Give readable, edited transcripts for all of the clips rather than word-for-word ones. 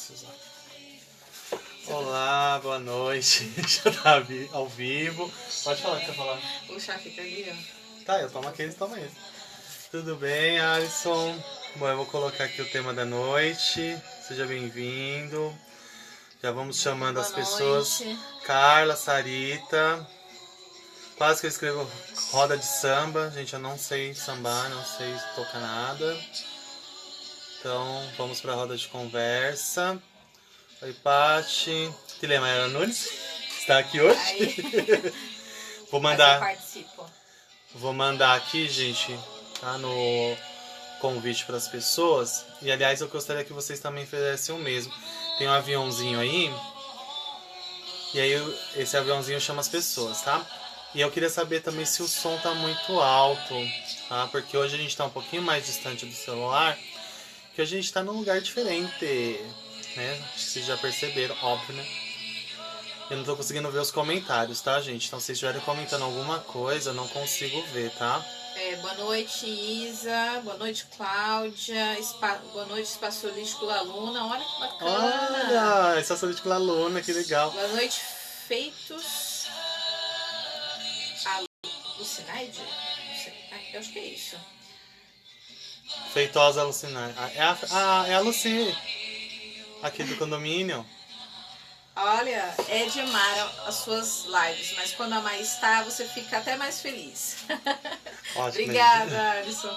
precisar. Olá, boa noite. Já tá ao vivo. Pode falar o que você falar. O chá fica ali, ó. Tá, eu tomo aquele, toma esse. Tudo bem, Alisson? Bom, eu vou colocar aqui o tema da noite. Seja bem-vindo. Já vamos chamando as pessoas. Carla, Sarita. Quase que eu escrevo roda de samba. Gente, eu não sei sambar, não sei tocar nada. Então, vamos para a roda de conversa. Oi, Paty. Tilemaia Nunes está aqui hoje. Vou mandar aqui, gente, tá, no convite para as pessoas. E, aliás, eu gostaria que vocês também fizessem o mesmo. Tem um aviãozinho aí. E aí, esse aviãozinho chama as pessoas, tá? E eu queria saber também se o som tá muito alto, tá? Porque hoje a gente tá um pouquinho mais distante do celular, que a gente tá num lugar diferente, né? Acho que vocês já perceberam, óbvio, né? Eu não tô conseguindo ver os comentários, tá, gente? Então, se vocês estiverem comentando alguma coisa, eu não consigo ver, tá? Boa noite, Isa. Boa noite, Cláudia. Boa noite, Espaço Holístico Laluna. Olha que bacana. Olha, Espaço Holístico Laluna, que legal. Boa noite, Feitos. Lucineide? Eu acho que é isso. Feitosa Lucineide. É a Luci, aqui do condomínio. Olha, é demais as suas lives, mas quando a Mai está, você fica até mais feliz. Ótimo. Obrigada, Alisson.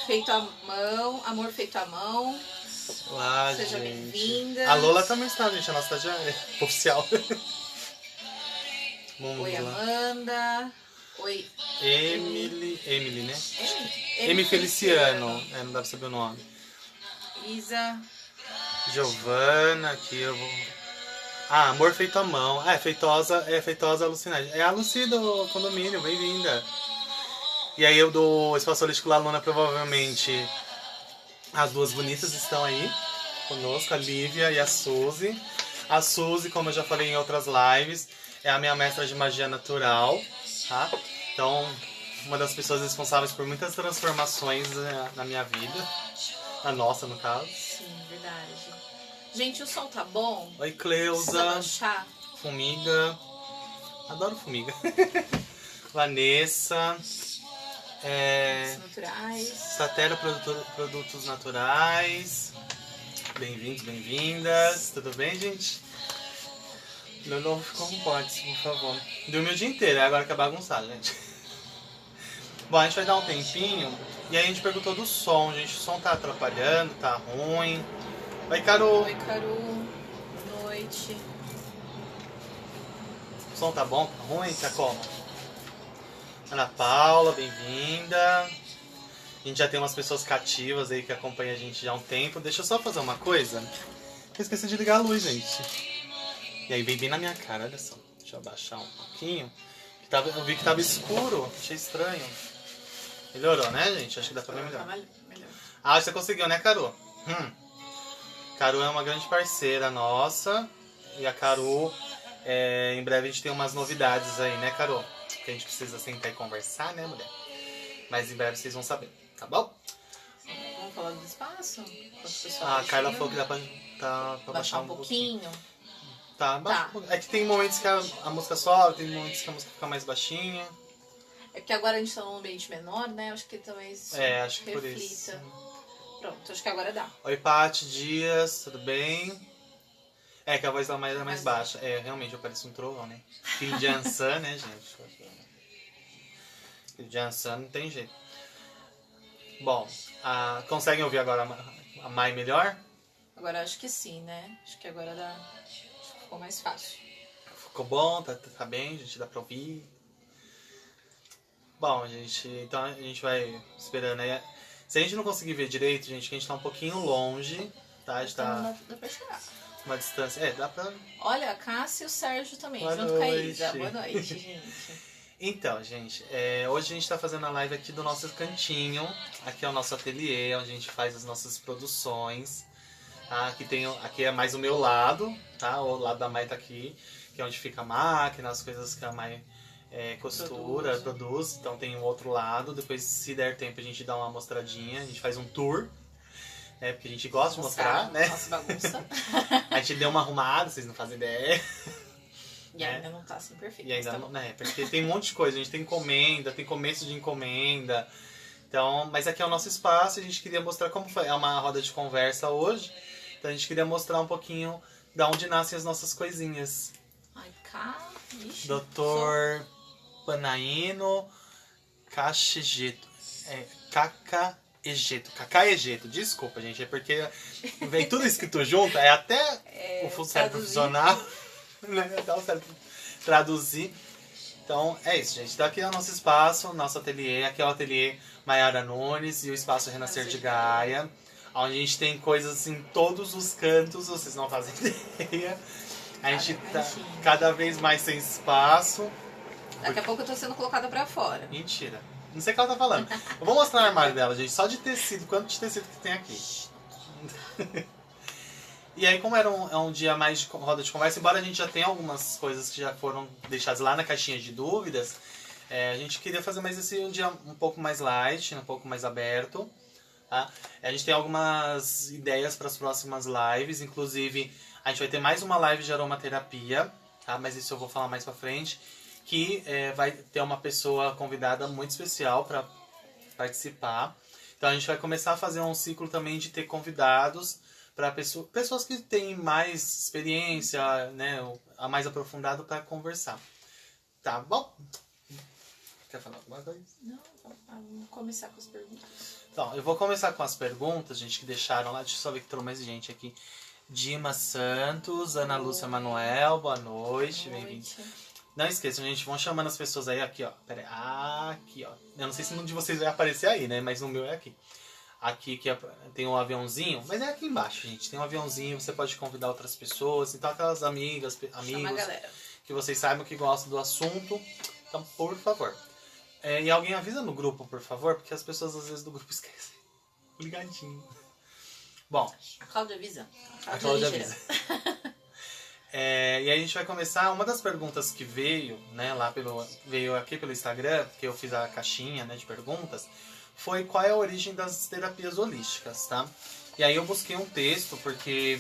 Feito à mão, amor feito à mão. Olá, seja gente. bem-vinda. A Lola também está, gente, a nossa estagiária oficial. Oi, Amanda. Oi, Emily, né? Emi Feliciano. Não dá pra saber o nome. Isa. Giovana, aqui eu vou... amor feito à mão. Feitosa Lucineide. É a Luci do condomínio, bem-vinda. E aí eu do Espaço Holístico Laluna, provavelmente as duas bonitas estão aí conosco, a Lívia e a Suzy. A Suzy, como eu já falei em outras lives, é a minha mestra de magia natural, tá? Então, uma das pessoas responsáveis por muitas transformações na minha vida. Na nossa, no caso. Sim, verdade. Gente, o som tá bom? Oi, Cleusa. Fumiga. Adoro Fumiga. Vanessa. Naturais. Satélite Produtos Naturais. Bem-vindos, bem-vindas. Tudo bem, gente? Meu novo ficou um pote, por favor. Dormiu o dia inteiro, agora que é bagunçado, gente. Bom, a gente vai dar um tempinho. E aí a gente perguntou do som, gente. O som tá atrapalhando, tá ruim. Oi, Caru. Oi, Caru. Boa noite. O som tá bom? Tá ruim? Tá como? Ana Paula, bem-vinda. A gente já tem umas pessoas cativas aí que acompanham a gente já há um tempo. Deixa eu só fazer uma coisa. Eu esqueci de ligar a luz, gente. E aí veio bem na minha cara, olha só. Deixa eu abaixar um pouquinho. Eu vi que tava escuro, achei estranho. Melhorou, né, gente? Acho que dá pra ver melhor. Ah, você conseguiu, né, Caru? Caru é uma grande parceira nossa. E a Caru, em breve a gente tem umas novidades aí, né, Caru? Que a gente precisa sentar e conversar, né, mulher? Mas em breve vocês vão saber, tá bom? Vamos falar do espaço? A Carla falou que dá pra baixar um pouquinho. Tá. É que tem momentos que a música sobe, tem momentos que a música fica mais baixinha. É porque agora a gente tá num ambiente menor, né? Acho que talvez acho que reflita. por isso. Pronto, acho que agora dá. Oi, Paty Dias, tudo bem? É que a voz da Maia é mais baixa. Realmente, eu pareço um trovão, né? Filho de Ansan, né, gente? Filho de Ansan não tem jeito. Bom, conseguem ouvir agora a Mai melhor? Agora acho que sim, né? Acho que agora ficou mais fácil. Ficou bom, tá bem, gente, dá pra ouvir. Bom, gente, então a gente vai esperando aí. Se a gente não conseguir ver direito, gente, que a gente tá um pouquinho longe, tá? A gente tá dá pra chegar. Uma distância. Dá pra... Olha, a Cássia e o Sérgio também, Boa junto noite. com a Isa. Boa noite, gente. Então, gente, hoje a gente tá fazendo a live aqui do nosso cantinho. Aqui é o nosso ateliê, onde a gente faz as nossas produções. Tá? Aqui é mais o meu lado, tá? O lado da Mai tá aqui, que é onde fica a máquina, as coisas que a Mai costura, produz. Então tem o outro lado. Depois, se der tempo, a gente dá uma mostradinha, a gente faz um tour. Porque a gente gosta de mostrar, né? Nossa bagunça. A gente deu uma arrumada, vocês não fazem ideia. E ainda não tá assim perfeito. E ainda tá não, né? Porque tem um monte de coisa, a gente tem encomenda, tem começo de encomenda. Então, mas aqui é o nosso espaço, a gente queria mostrar como foi. É uma roda de conversa hoje. Então a gente queria mostrar um pouquinho da onde nascem as nossas coisinhas. Ai, Ixi, Doutor Panaíno Cachegeto. Cacaegeto. Desculpa, gente. É porque vem tudo escrito junto. É até o cérebro funcionar. Né? Até o cérebro traduzir. Então, é isso, gente. Daqui é o nosso espaço, nosso ateliê. Aqui é o ateliê Maiara Nunes e o espaço Renascer de Gaia. Onde a gente tem coisas em todos os cantos, vocês não fazem ideia. A gente tá cada vez mais sem espaço. Daqui a pouco eu tô sendo colocada pra fora. Mentira. Não sei o que ela tá falando. Eu vou mostrar o armário dela, gente. Só de tecido. Quanto de tecido que tem aqui. E aí, como era um dia mais de roda de conversa, embora a gente já tenha algumas coisas que já foram deixadas lá na caixinha de dúvidas, a gente queria fazer mais esse um dia um pouco mais light, um pouco mais aberto. Tá? A gente tem algumas ideias para as próximas lives, inclusive a gente vai ter mais uma live de aromaterapia, tá? Mas isso eu vou falar mais pra frente, que vai ter uma pessoa convidada muito especial para participar. Então a gente vai começar a fazer um ciclo também de ter convidados para pessoas que têm mais experiência, né, a mais aprofundado para conversar. Tá bom? Quer falar alguma coisa? Não, vamos começar com as perguntas. Então, eu vou começar com as perguntas, gente, que deixaram lá. Deixa eu só ver que entrou mais gente aqui. Dima Santos, Ana Lúcia Manuel, boa noite, bem-vindos. Não esqueçam, gente, vão chamando as pessoas aí, aqui, ó. Pera aí, aqui, ó. Eu não sei se no de vocês vai aparecer aí, né, mas no meu é aqui. Aqui que tem um aviãozinho, mas é aqui embaixo, gente. Tem um aviãozinho, você pode convidar outras pessoas. Então, aquelas amigos que vocês saibam que gostam do assunto. Então, por favor. E alguém avisa no grupo, por favor, porque as pessoas às vezes do grupo esquecem. Ligadinho. Bom. A Cláudia avisa. A Cláudia avisa. E aí a gente vai começar. Uma das perguntas que veio, né, veio aqui pelo Instagram, que eu fiz a caixinha, né, de perguntas, foi qual é a origem das terapias holísticas, tá? E aí eu busquei um texto, porque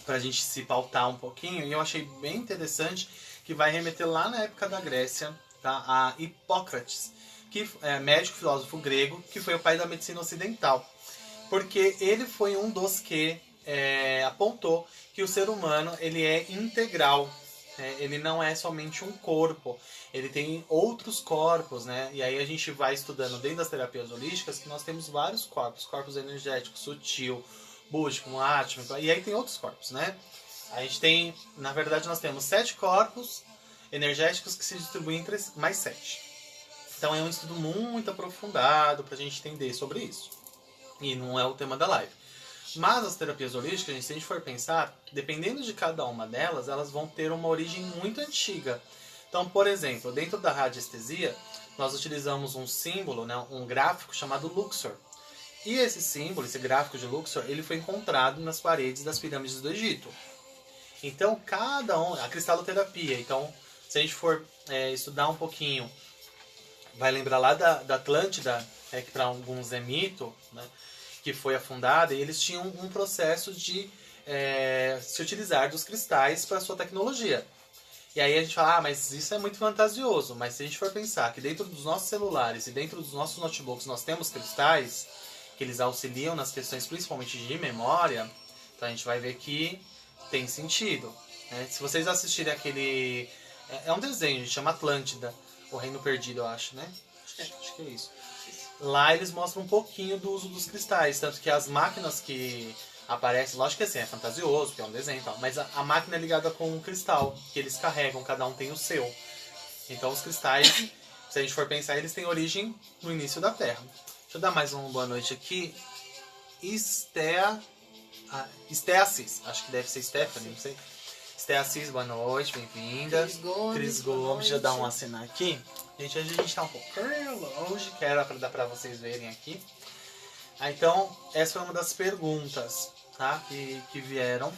pra gente se pautar um pouquinho, e eu achei bem interessante, que vai remeter lá na época da Grécia, tá? A Hipócrates, que é médico filósofo grego, que foi o pai da medicina ocidental. Porque ele foi um dos que apontou que o ser humano ele é integral. Ele não é somente um corpo, ele tem outros corpos, né? E aí a gente vai estudando dentro das terapias holísticas que nós temos vários corpos energéticos, sutil, búdico, átmico, e aí tem outros corpos, né? A gente tem, na verdade, nós temos 7 corpos energéticos que se distribuem entre mais 7. Então é um estudo muito aprofundado pra gente entender sobre isso. E não é o tema da live. Mas as terapias holísticas, se a gente for pensar, dependendo de cada uma delas, elas vão ter uma origem muito antiga. Então, por exemplo, dentro da radiestesia, nós utilizamos um símbolo, né, um gráfico chamado Luxor. E esse símbolo, esse gráfico de Luxor, ele foi encontrado nas paredes das pirâmides do Egito. Então, a cristaloterapia, então, se a gente for estudar um pouquinho, vai lembrar lá da Atlântida, que para alguns é mito, né, que foi afundada, e eles tinham um processo de se utilizar dos cristais para sua tecnologia. E aí a gente fala, mas isso é muito fantasioso. Mas se a gente for pensar que dentro dos nossos celulares e dentro dos nossos notebooks nós temos cristais, que eles auxiliam nas questões principalmente de memória, então a gente vai ver que tem sentido. Né? Se vocês assistirem aquele... É um desenho, chama Atlântida, o Reino Perdido, eu acho, né? Acho que é isso. Lá eles mostram um pouquinho do uso dos cristais, tanto que as máquinas que aparecem, lógico que assim, é fantasioso, porque é um desenho e tal, mas a máquina é ligada com um cristal, que eles carregam, cada um tem o seu. Então os cristais, se a gente for pensar, eles têm origem no início da Terra. Deixa eu dar mais uma boa noite aqui. Estea Assis, acho que deve ser Stephanie, não sei. Estea Assis, boa noite, bem-vinda. Cris Gomes, deixa eu dar um acenar aqui. Gente, hoje a gente tá um pouco longe, que era pra dar pra vocês verem aqui. Então, essa foi uma das perguntas, tá? Que vieram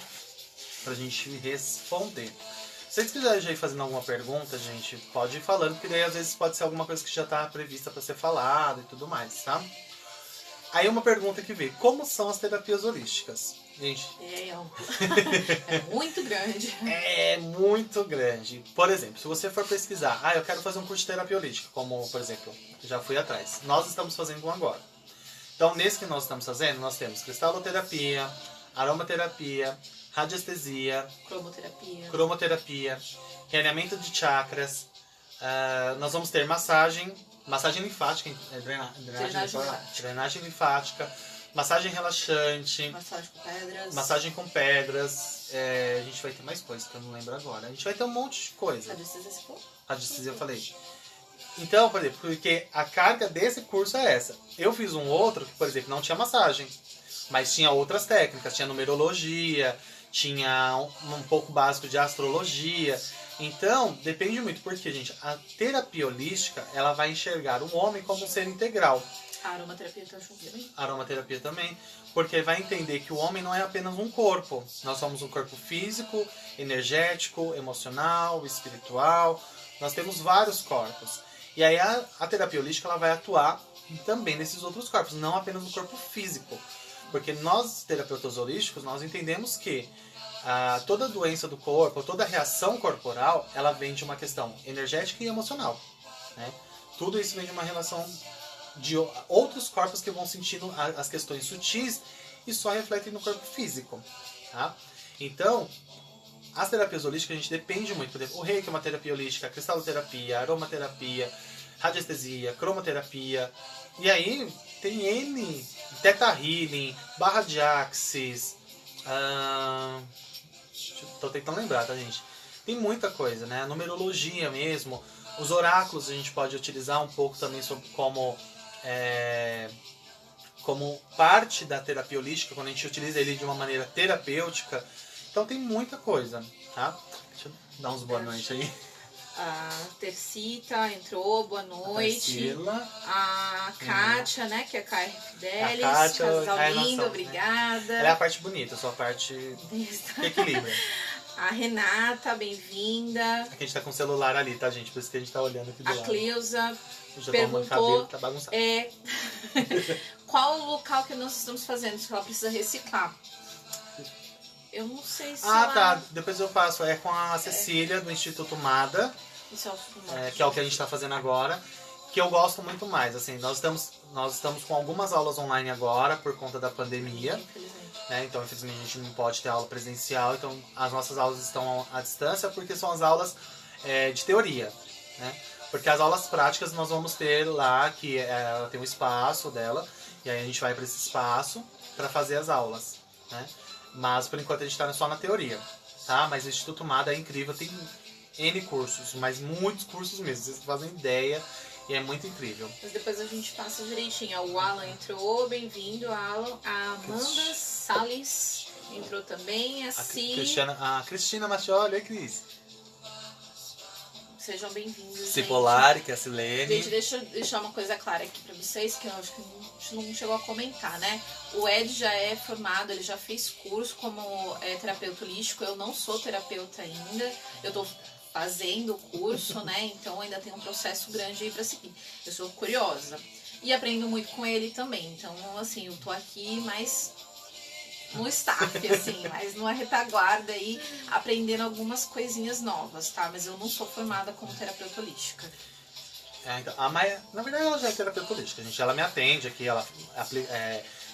pra gente responder. Se vocês quiserem já ir fazendo alguma pergunta, gente, pode ir falando, porque daí às vezes pode ser alguma coisa que já tá prevista pra ser falada e tudo mais, tá? Aí uma pergunta que veio, como são as terapias holísticas? Gente, É muito grande. é muito grande. Por exemplo, se você for pesquisar, eu quero fazer um curso de terapia holística, como, por exemplo, já fui atrás. Nós estamos fazendo um agora. Então, nesse que nós estamos fazendo, nós temos cristaloterapia, aromaterapia, radiestesia, cromoterapia, realinhamento de chakras. Nós vamos ter massagem linfática, drenagem linfática, massagem relaxante, massagem com pedras. A gente vai ter mais coisas que eu não lembro agora. A gente vai ter um monte de coisa. Radiestesia eu falei. Então, por exemplo, porque a carga desse curso é essa. Eu fiz um outro que, por exemplo, não tinha massagem, mas tinha outras técnicas, tinha numerologia, tinha um pouco básico de astrologia. Então, depende muito, porque, gente, a terapia holística, ela vai enxergar o homem como um ser integral. A aromaterapia também. Aromaterapia também, porque vai entender que o homem não é apenas um corpo. Nós somos um corpo físico, energético, emocional, espiritual. Nós temos vários corpos. E aí a terapia holística ela vai atuar também nesses outros corpos, não apenas no corpo físico. Porque nós, terapeutas holísticos, nós entendemos que toda doença do corpo, toda reação corporal, ela vem de uma questão energética e emocional. Né? Tudo isso vem de uma relação de outros corpos que vão sentindo as questões sutis e só refletem no corpo físico. Tá? Então, as terapias holísticas a gente depende muito. Por exemplo, o reiki é uma terapia holística, a cristaloterapia, a aromaterapia, radiestesia, cromoterapia. E aí tem N, Theta Healing, barra de axis. Tô tentando lembrar, tá, gente? Tem muita coisa, né? A numerologia mesmo. Os oráculos a gente pode utilizar um pouco também como parte da terapia holística, quando a gente utiliza ele de uma maneira terapêutica. Então tem muita coisa, tá? Deixa eu dar uns boa noite aí. A Tercita entrou, boa noite. A Kátia, né? Que é a KR Fidelis. Casal lindo, obrigada. Ela é a parte bonita, só a parte que equilibra. A Renata, bem-vinda. Aqui a gente tá com o celular ali, tá, gente? Por isso que a gente tá olhando aqui do lado. A Cleusa já perguntou cabelo, tá bagunçado. qual o local que nós estamos fazendo, se ela precisa reciclar. Eu não sei se tá. Depois eu faço. É com a Cecília, do Instituto Mada. Que é o que a gente está fazendo agora. Que eu gosto muito mais. Assim, nós estamos com algumas aulas online agora, por conta da pandemia. Então, infelizmente, a gente não pode ter aula presencial. Então, as nossas aulas estão à distância, porque são as aulas de teoria. Né? Porque as aulas práticas nós vamos ter lá, que ela tem um espaço dela. E aí a gente vai para esse espaço para fazer as aulas. Né? Mas, por enquanto, a gente está só na teoria, tá? Mas o Instituto Mada é incrível, tem N cursos, mas muitos cursos mesmo, vocês fazem ideia e é muito incrível. Mas depois a gente passa direitinho. O Alan entrou, bem-vindo, Alan. A Amanda Salles entrou também, a Cristina Machioli, oi, Cris. Sejam bem-vindos. Cipollari, que é a Silene. Gente, deixa eu deixar uma coisa clara aqui pra vocês, que eu acho que a gente não chegou a comentar, né? O Ed já é formado, ele já fez curso como terapeuta holístico. Eu não sou terapeuta ainda, eu tô fazendo o curso, né? Então ainda tem um processo grande aí pra seguir. Eu sou curiosa e aprendo muito com ele também. Então, assim, eu tô aqui mais no staff, assim, mas numa retaguarda aí, aprendendo algumas coisinhas novas, tá? Mas eu não sou formada como terapeuta holística. Então, a Maia, na verdade, ela já é terapeuta holística, gente. Ela me atende aqui, ela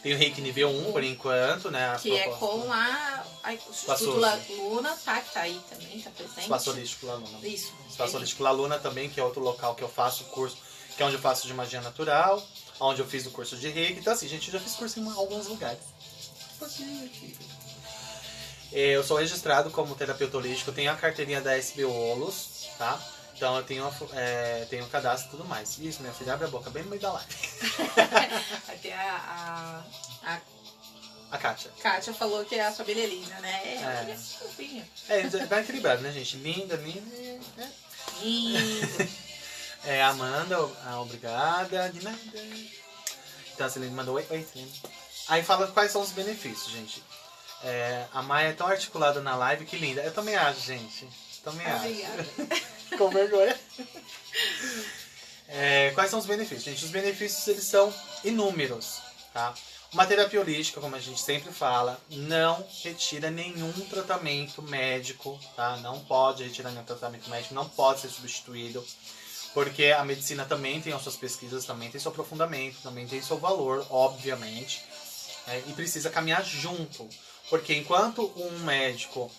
tem o Reiki nível 1 por enquanto, né? Que é com o Instituto Luna, tá? Que tá aí também, tá presente. Espaço Holístico La Luna. Isso. Espaço Holístico La Luna também, que é outro local que eu faço curso, que é onde eu faço de magia natural, onde eu fiz o curso de Reiki. Então, assim, gente, eu já fiz curso em alguns lugares. Eu sou registrado como terapeuta holístico, tenho a carteirinha da SB Olos, tá? Então eu tenho cadastro e tudo mais. Isso, minha filha, abre a boca bem no meio da live. Aqui a Kátia. Kátia falou que a família é linda, né? É fofinha. Vai equilibrado, né, gente? Linda. Linda. Amanda, obrigada. De nada. Então a Celene mandou oi, Celene. Aí fala quais são os benefícios, gente. A Maia é tão articulada na live, que linda. Eu também acho, gente. Obrigada. Com vergonha. Quais são os benefícios, gente? Os benefícios, eles são inúmeros, tá? Uma terapia holística, como a gente sempre fala, não retira nenhum tratamento médico, tá? Não pode retirar nenhum tratamento médico, não pode ser substituído, porque a medicina também tem as suas pesquisas, também tem seu aprofundamento, também tem seu valor, obviamente, né? E precisa caminhar junto, porque enquanto um médico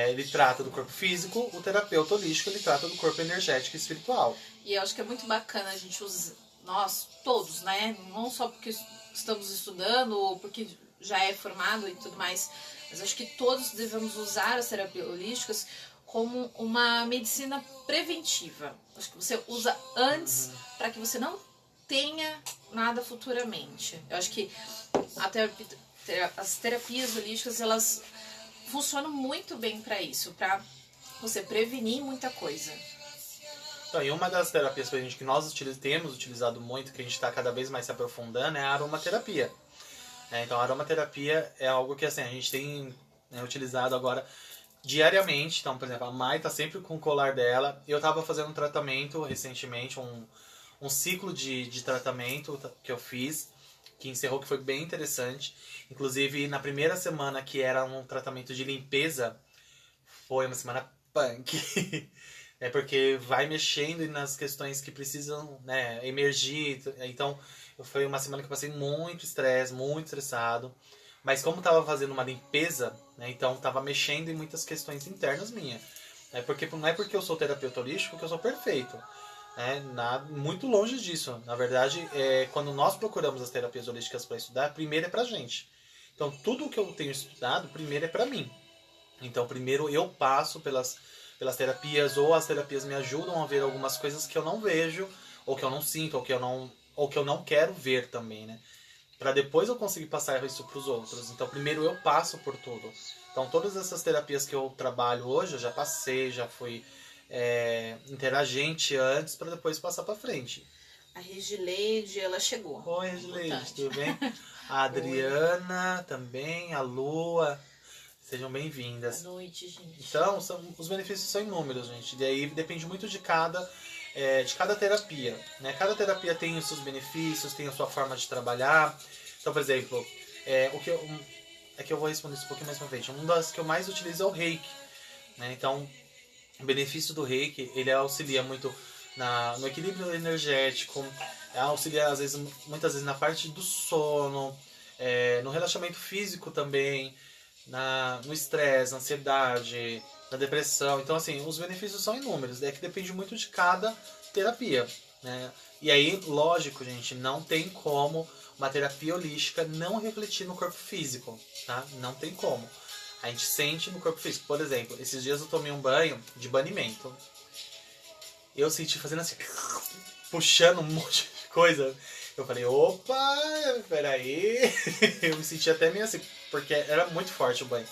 ele trata do corpo físico, o terapeuta holístico ele trata do corpo energético e espiritual. E eu acho que é muito bacana a gente usar, nós todos, né? Não só porque estamos estudando ou porque já é formado e tudo mais, mas acho que todos devemos usar as terapias holísticas como uma medicina preventiva. Acho que você usa antes para que você não tenha nada futuramente. Eu acho que as terapias holísticas, elas funcionam muito bem para isso, para você prevenir muita coisa. Então, e uma das terapias que nós temos utilizado muito, que a gente está cada vez mais se aprofundando, é a aromaterapia. Então, a aromaterapia é algo que assim, a gente tem utilizado agora diariamente. Então, por exemplo, a Mai está sempre com o colar dela. Eu estava fazendo um tratamento recentemente, um ciclo de tratamento que eu fiz, que encerrou, que foi bem interessante. Inclusive, na primeira semana, que era um tratamento de limpeza, foi uma semana punk. Porque vai mexendo nas questões que precisam, né, emergir. Então, foi uma semana que eu passei muito estresse, muito estressado. Mas como estava fazendo uma limpeza, né, então estava mexendo em muitas questões internas minhas. Porque não é porque eu sou terapeuta holístico que eu sou perfeito. Muito longe disso. Na verdade, quando nós procuramos as terapias holísticas para estudar, primeiro é pra gente. Então, tudo que eu tenho estudado, primeiro é pra mim. Então, primeiro eu passo pelas terapias, ou as terapias me ajudam a ver algumas coisas que eu não vejo, ou que eu não sinto, ou que eu não quero ver também, né? Para depois eu conseguir passar isso para os outros. Então, primeiro eu passo por tudo. Então, todas essas terapias que eu trabalho hoje, eu já passei, já fui interagente antes, para depois passar para frente. A Regileide, ela chegou. Oi, Regileide, tudo bem? A Adriana também, a Lua. Sejam bem-vindas. Boa noite, gente. Então, os benefícios são inúmeros, gente. E aí depende muito de cada terapia. Né? Cada terapia tem os seus benefícios, tem a sua forma de trabalhar. Então, por exemplo, que eu vou responder isso um pouquinho mais pra frente. Uma das que eu mais utilizo é o Reiki. Né? Então, o benefício do Reiki, ele auxilia muito no equilíbrio energético, auxilia muitas vezes na parte do sono, no relaxamento físico também, no estresse, na ansiedade, na depressão. Então, assim, os benefícios são inúmeros. É que depende muito de cada terapia, né? E aí, lógico, gente, não tem como uma terapia holística não refletir no corpo físico, tá? Não tem como. A gente sente no corpo físico. Por exemplo, esses dias eu tomei um banho de banimento. Eu senti fazendo assim, puxando um monte de coisa. Eu falei, opa, peraí. Eu me senti até meio assim, porque era muito forte o banho.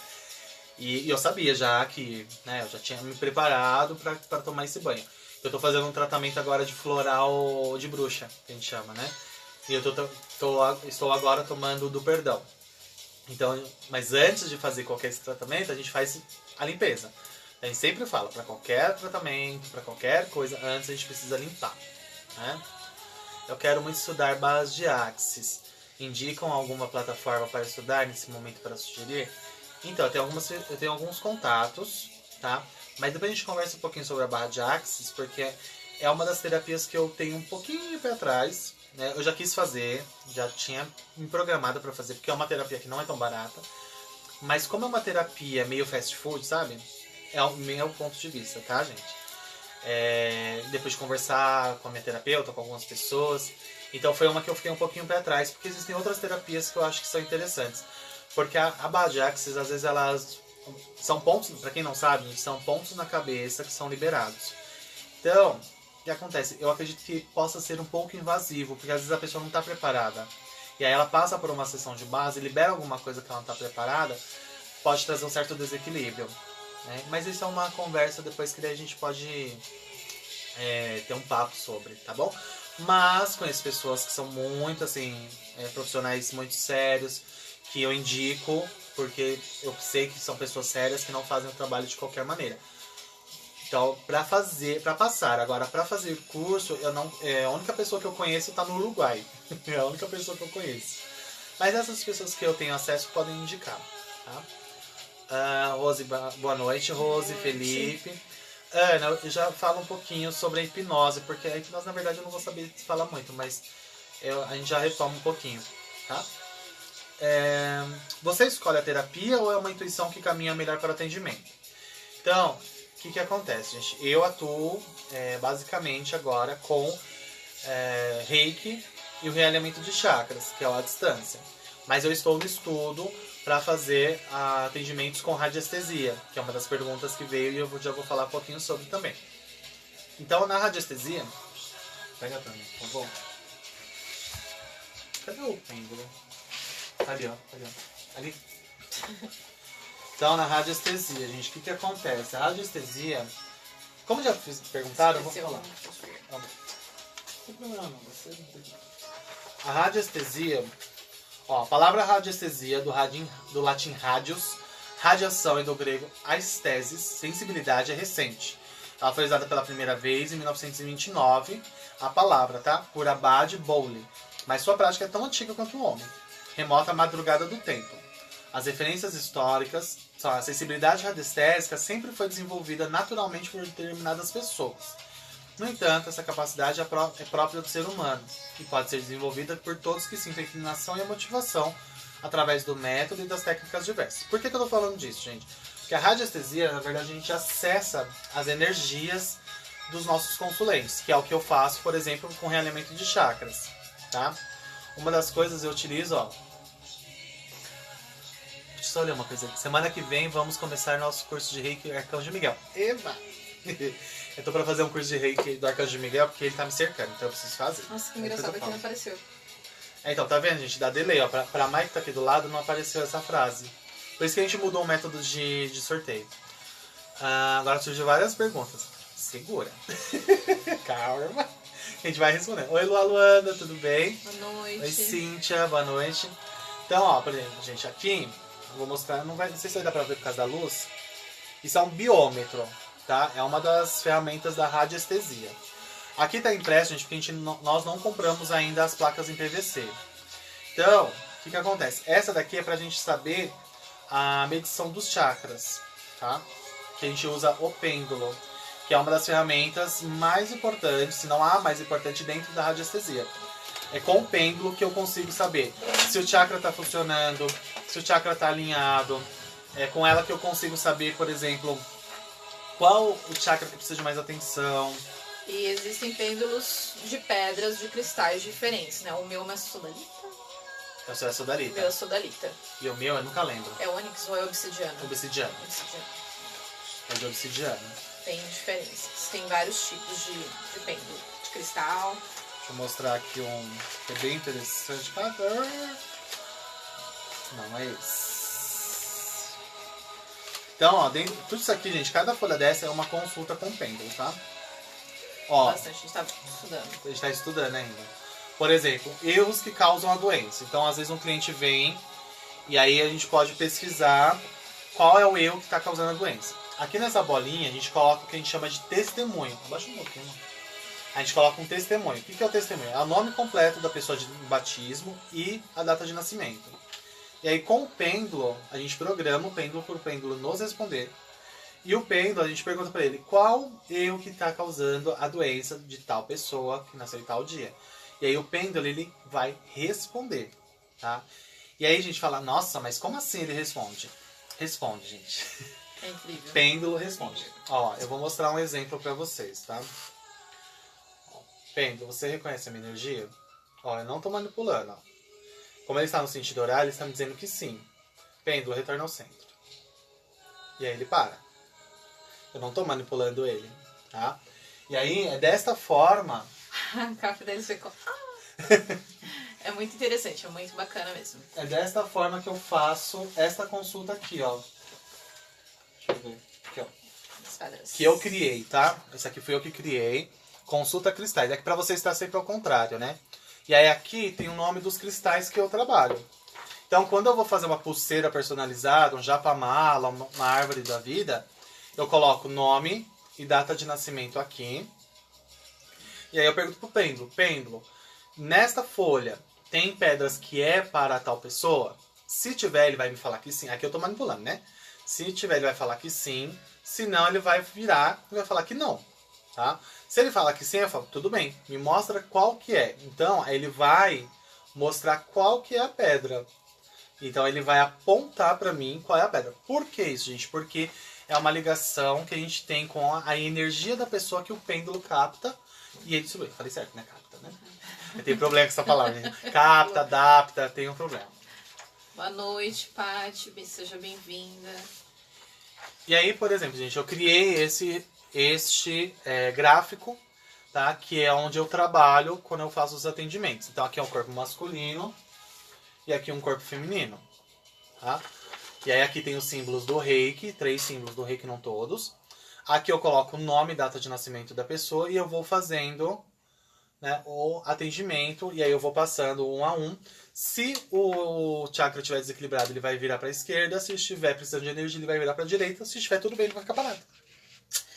E eu sabia já que, né, eu já tinha me preparado para tomar esse banho. Eu tô fazendo um tratamento agora de floral de bruxa, que a gente chama, né? E eu estou agora tomando do perdão. Então, mas antes de fazer qualquer tratamento, a gente faz a limpeza. A gente sempre fala, para qualquer tratamento, para qualquer coisa, antes a gente precisa limpar, né? Eu quero muito estudar barras de Axis. Indicam alguma plataforma para estudar nesse momento para sugerir? Então, eu tenho alguns contatos, tá? Mas depois a gente conversa um pouquinho sobre a barra de Axis, porque é uma das terapias que eu tenho um pouquinho pé atrás, né? Eu já quis fazer, já tinha me programado para fazer, porque é uma terapia que não é tão barata. Mas como é uma terapia meio fast food, sabe? É o meu ponto de vista, tá, gente? Depois de conversar com a minha terapeuta, com algumas pessoas. Então foi uma que eu fiquei um pouquinho pé atrás, porque existem outras terapias que eu acho que são interessantes. Porque a barra de Axis, às vezes elas são pontos, pra quem não sabe, são pontos na cabeça que são liberados. Então, o que acontece? Eu acredito que possa ser um pouco invasivo, porque às vezes a pessoa não está preparada. E aí ela passa por uma sessão de base, libera alguma coisa que ela não está preparada, pode trazer um certo desequilíbrio. Né? Mas isso é uma conversa depois que daí a gente pode ter um papo sobre, tá bom? Mas conheço pessoas que são muito, assim, profissionais muito sérios, que eu indico, porque eu sei que são pessoas sérias que não fazem o trabalho de qualquer maneira. Então, para passar, agora para fazer curso, a única pessoa que eu conheço está no Uruguai. É a única pessoa que eu conheço. Mas essas pessoas que eu tenho acesso podem indicar, tá? Rose, boa noite, Rose, Felipe. Ana, eu já falo um pouquinho sobre a hipnose, porque a hipnose, na verdade, eu não vou saber falar muito, mas a gente já retoma um pouquinho, tá? Você escolhe a terapia ou é uma intuição que caminha melhor para o atendimento? Então, o que acontece, gente? Eu atuo basicamente agora com Reiki e o realinhamento de chakras, que é a distância. Mas eu estou no estudo para fazer atendimentos com radiestesia, que é uma das perguntas que veio e eu já vou falar um pouquinho sobre também. Então, na radiestesia... Pega pra mim, por favor. Cadê o pêndulo? Ali, ó. Ali. Então, na radiestesia, gente, o que acontece? A radiestesia... Como já perguntaram, eu vou falar. A radiestesia... Ó, a palavra radiestesia, do latim radius, radiação, e do grego aesthesis, sensibilidade, é recente. Ela foi usada pela primeira vez em 1929, a palavra, tá? Por Abad Bowley. Mas sua prática é tão antiga quanto o homem. Remota à madrugada do tempo. As referências históricas são a sensibilidade radiestésica sempre foi desenvolvida naturalmente por determinadas pessoas. No entanto, essa capacidade é própria do ser humano e pode ser desenvolvida por todos que sintam a inclinação e a motivação através do método e das técnicas diversas. Por que eu estou falando disso, gente? Porque a radiestesia, na verdade, a gente acessa as energias dos nossos consulentes, que é o que eu faço, por exemplo, com realinhamento de chakras, tá? Uma das coisas eu utilizo, ó... Deixa eu só olhar uma coisa aqui. Semana que vem vamos começar nosso curso de Reiki Arcanjo Miguel. Eba! Eu tô pra fazer um curso de Reiki do Arcanjo Miguel porque ele tá me cercando, então eu preciso fazer. Nossa, que engraçado, aqui não apareceu. Então, tá vendo, gente? Dá delay, ó. Pra Mike que tá aqui do lado, não apareceu essa frase. Por isso que a gente mudou o método de sorteio. Agora surgiu várias perguntas. Segura. Calma. A gente vai responder. Oi, Luana, tudo bem? Boa noite. Oi, Cíntia, boa noite. Então, ó, por exemplo, gente, aqui, eu vou mostrar, não sei se vai dar pra ver por causa da luz. Isso é um biômetro. Tá? É uma das ferramentas da radiestesia. Aqui está impresso, gente, porque nós não compramos ainda as placas em PVC. Então, o que acontece? Essa daqui é para a gente saber a medição dos chakras, tá? Que a gente usa o pêndulo, que é uma das ferramentas mais importantes, se não a mais importante dentro da radiestesia. É com o pêndulo que eu consigo saber se o chakra está funcionando, se o chakra está alinhado. É com ela que eu consigo saber, por exemplo, qual o chakra que precisa de mais atenção. E existem pêndulos de pedras, de cristais diferentes, né? O meu é uma sodalita. Eu sou a sodalita. O meu é sodalita. E o meu, eu nunca lembro. É ônix ou é obsidiana? Obsidiana. É de obsidiana. Tem diferenças. Tem vários tipos de pêndulo. De cristal. Deixa eu mostrar aqui um que é bem interessante. Não, é esse. Então, ó, dentro, tudo isso aqui, gente, cada folha dessa é uma consulta com pêndulo, tá? Ó, bastante, a gente tá estudando. A gente tá estudando ainda. Por exemplo, erros que causam a doença. Então, às vezes um cliente vem e aí a gente pode pesquisar qual é o erro que está causando a doença. Aqui nessa bolinha, a gente coloca o que a gente chama de testemunho. Abaixa um pouquinho. A gente coloca um testemunho. O que é o testemunho? É o nome completo da pessoa de batismo e a data de nascimento. E aí, com o pêndulo, a gente programa o pêndulo por pêndulo nos responder. E o pêndulo, a gente pergunta para ele qual erro que está causando a doença de tal pessoa que nasceu em tal dia. E aí o pêndulo, ele vai responder, tá? E aí a gente fala, nossa, mas como assim ele responde? Responde, gente. É incrível. Pêndulo responde. Ó, eu vou mostrar um exemplo para vocês, tá? Pêndulo, você reconhece a minha energia? Ó, eu não tô manipulando, ó. Como ele está no sentido horário, ele está me dizendo que sim. Pêndulo, retorna ao centro. E aí ele para. Eu não estou manipulando ele, tá? E aí, é desta forma... A café dele ficou... É muito interessante, é muito bacana mesmo. É desta forma que eu faço esta consulta aqui, ó. Deixa eu ver. Aqui, ó. As pedras. Que eu criei, tá? Esse aqui foi eu que criei. Consulta cristais. É que pra você estar sempre ao contrário, né? E aí aqui tem o nome dos cristais que eu trabalho. Então, quando eu vou fazer uma pulseira personalizada, um japamala, uma árvore da vida, eu coloco nome e data de nascimento aqui. E aí eu pergunto pro pêndulo, nesta folha tem pedras que é para tal pessoa? Se tiver, ele vai me falar que sim. Aqui eu tô manipulando, né? Se tiver, ele vai falar que sim. Se não, ele vai virar e vai falar que não, tá? Se ele falar que sim, eu falo, tudo bem, me mostra qual que é. Então, aí ele vai mostrar qual que é a pedra. Então, ele vai apontar pra mim qual é a pedra. Por que isso, gente? Porque é uma ligação que a gente tem com a energia da pessoa que o pêndulo capta e ele distribui. Falei certo, né? Capta, né? Eu tenho problema com essa palavra, gente. Capta, adapta, tem um problema. Boa noite, Paty. Seja bem-vinda. E aí, por exemplo, gente, eu criei este gráfico, tá? Que é onde eu trabalho quando eu faço os atendimentos. Então aqui é um corpo masculino e aqui um corpo feminino, tá? E aí aqui tem os símbolos do Reiki, 3 símbolos do Reiki, não todos. Aqui eu coloco o nome e data de nascimento da pessoa e eu vou fazendo, né, o atendimento e aí eu vou passando um a um. Se o chakra estiver desequilibrado, ele vai virar para a esquerda. Se estiver precisando de energia, ele vai virar para a direita. Se estiver tudo bem, ele vai ficar parado.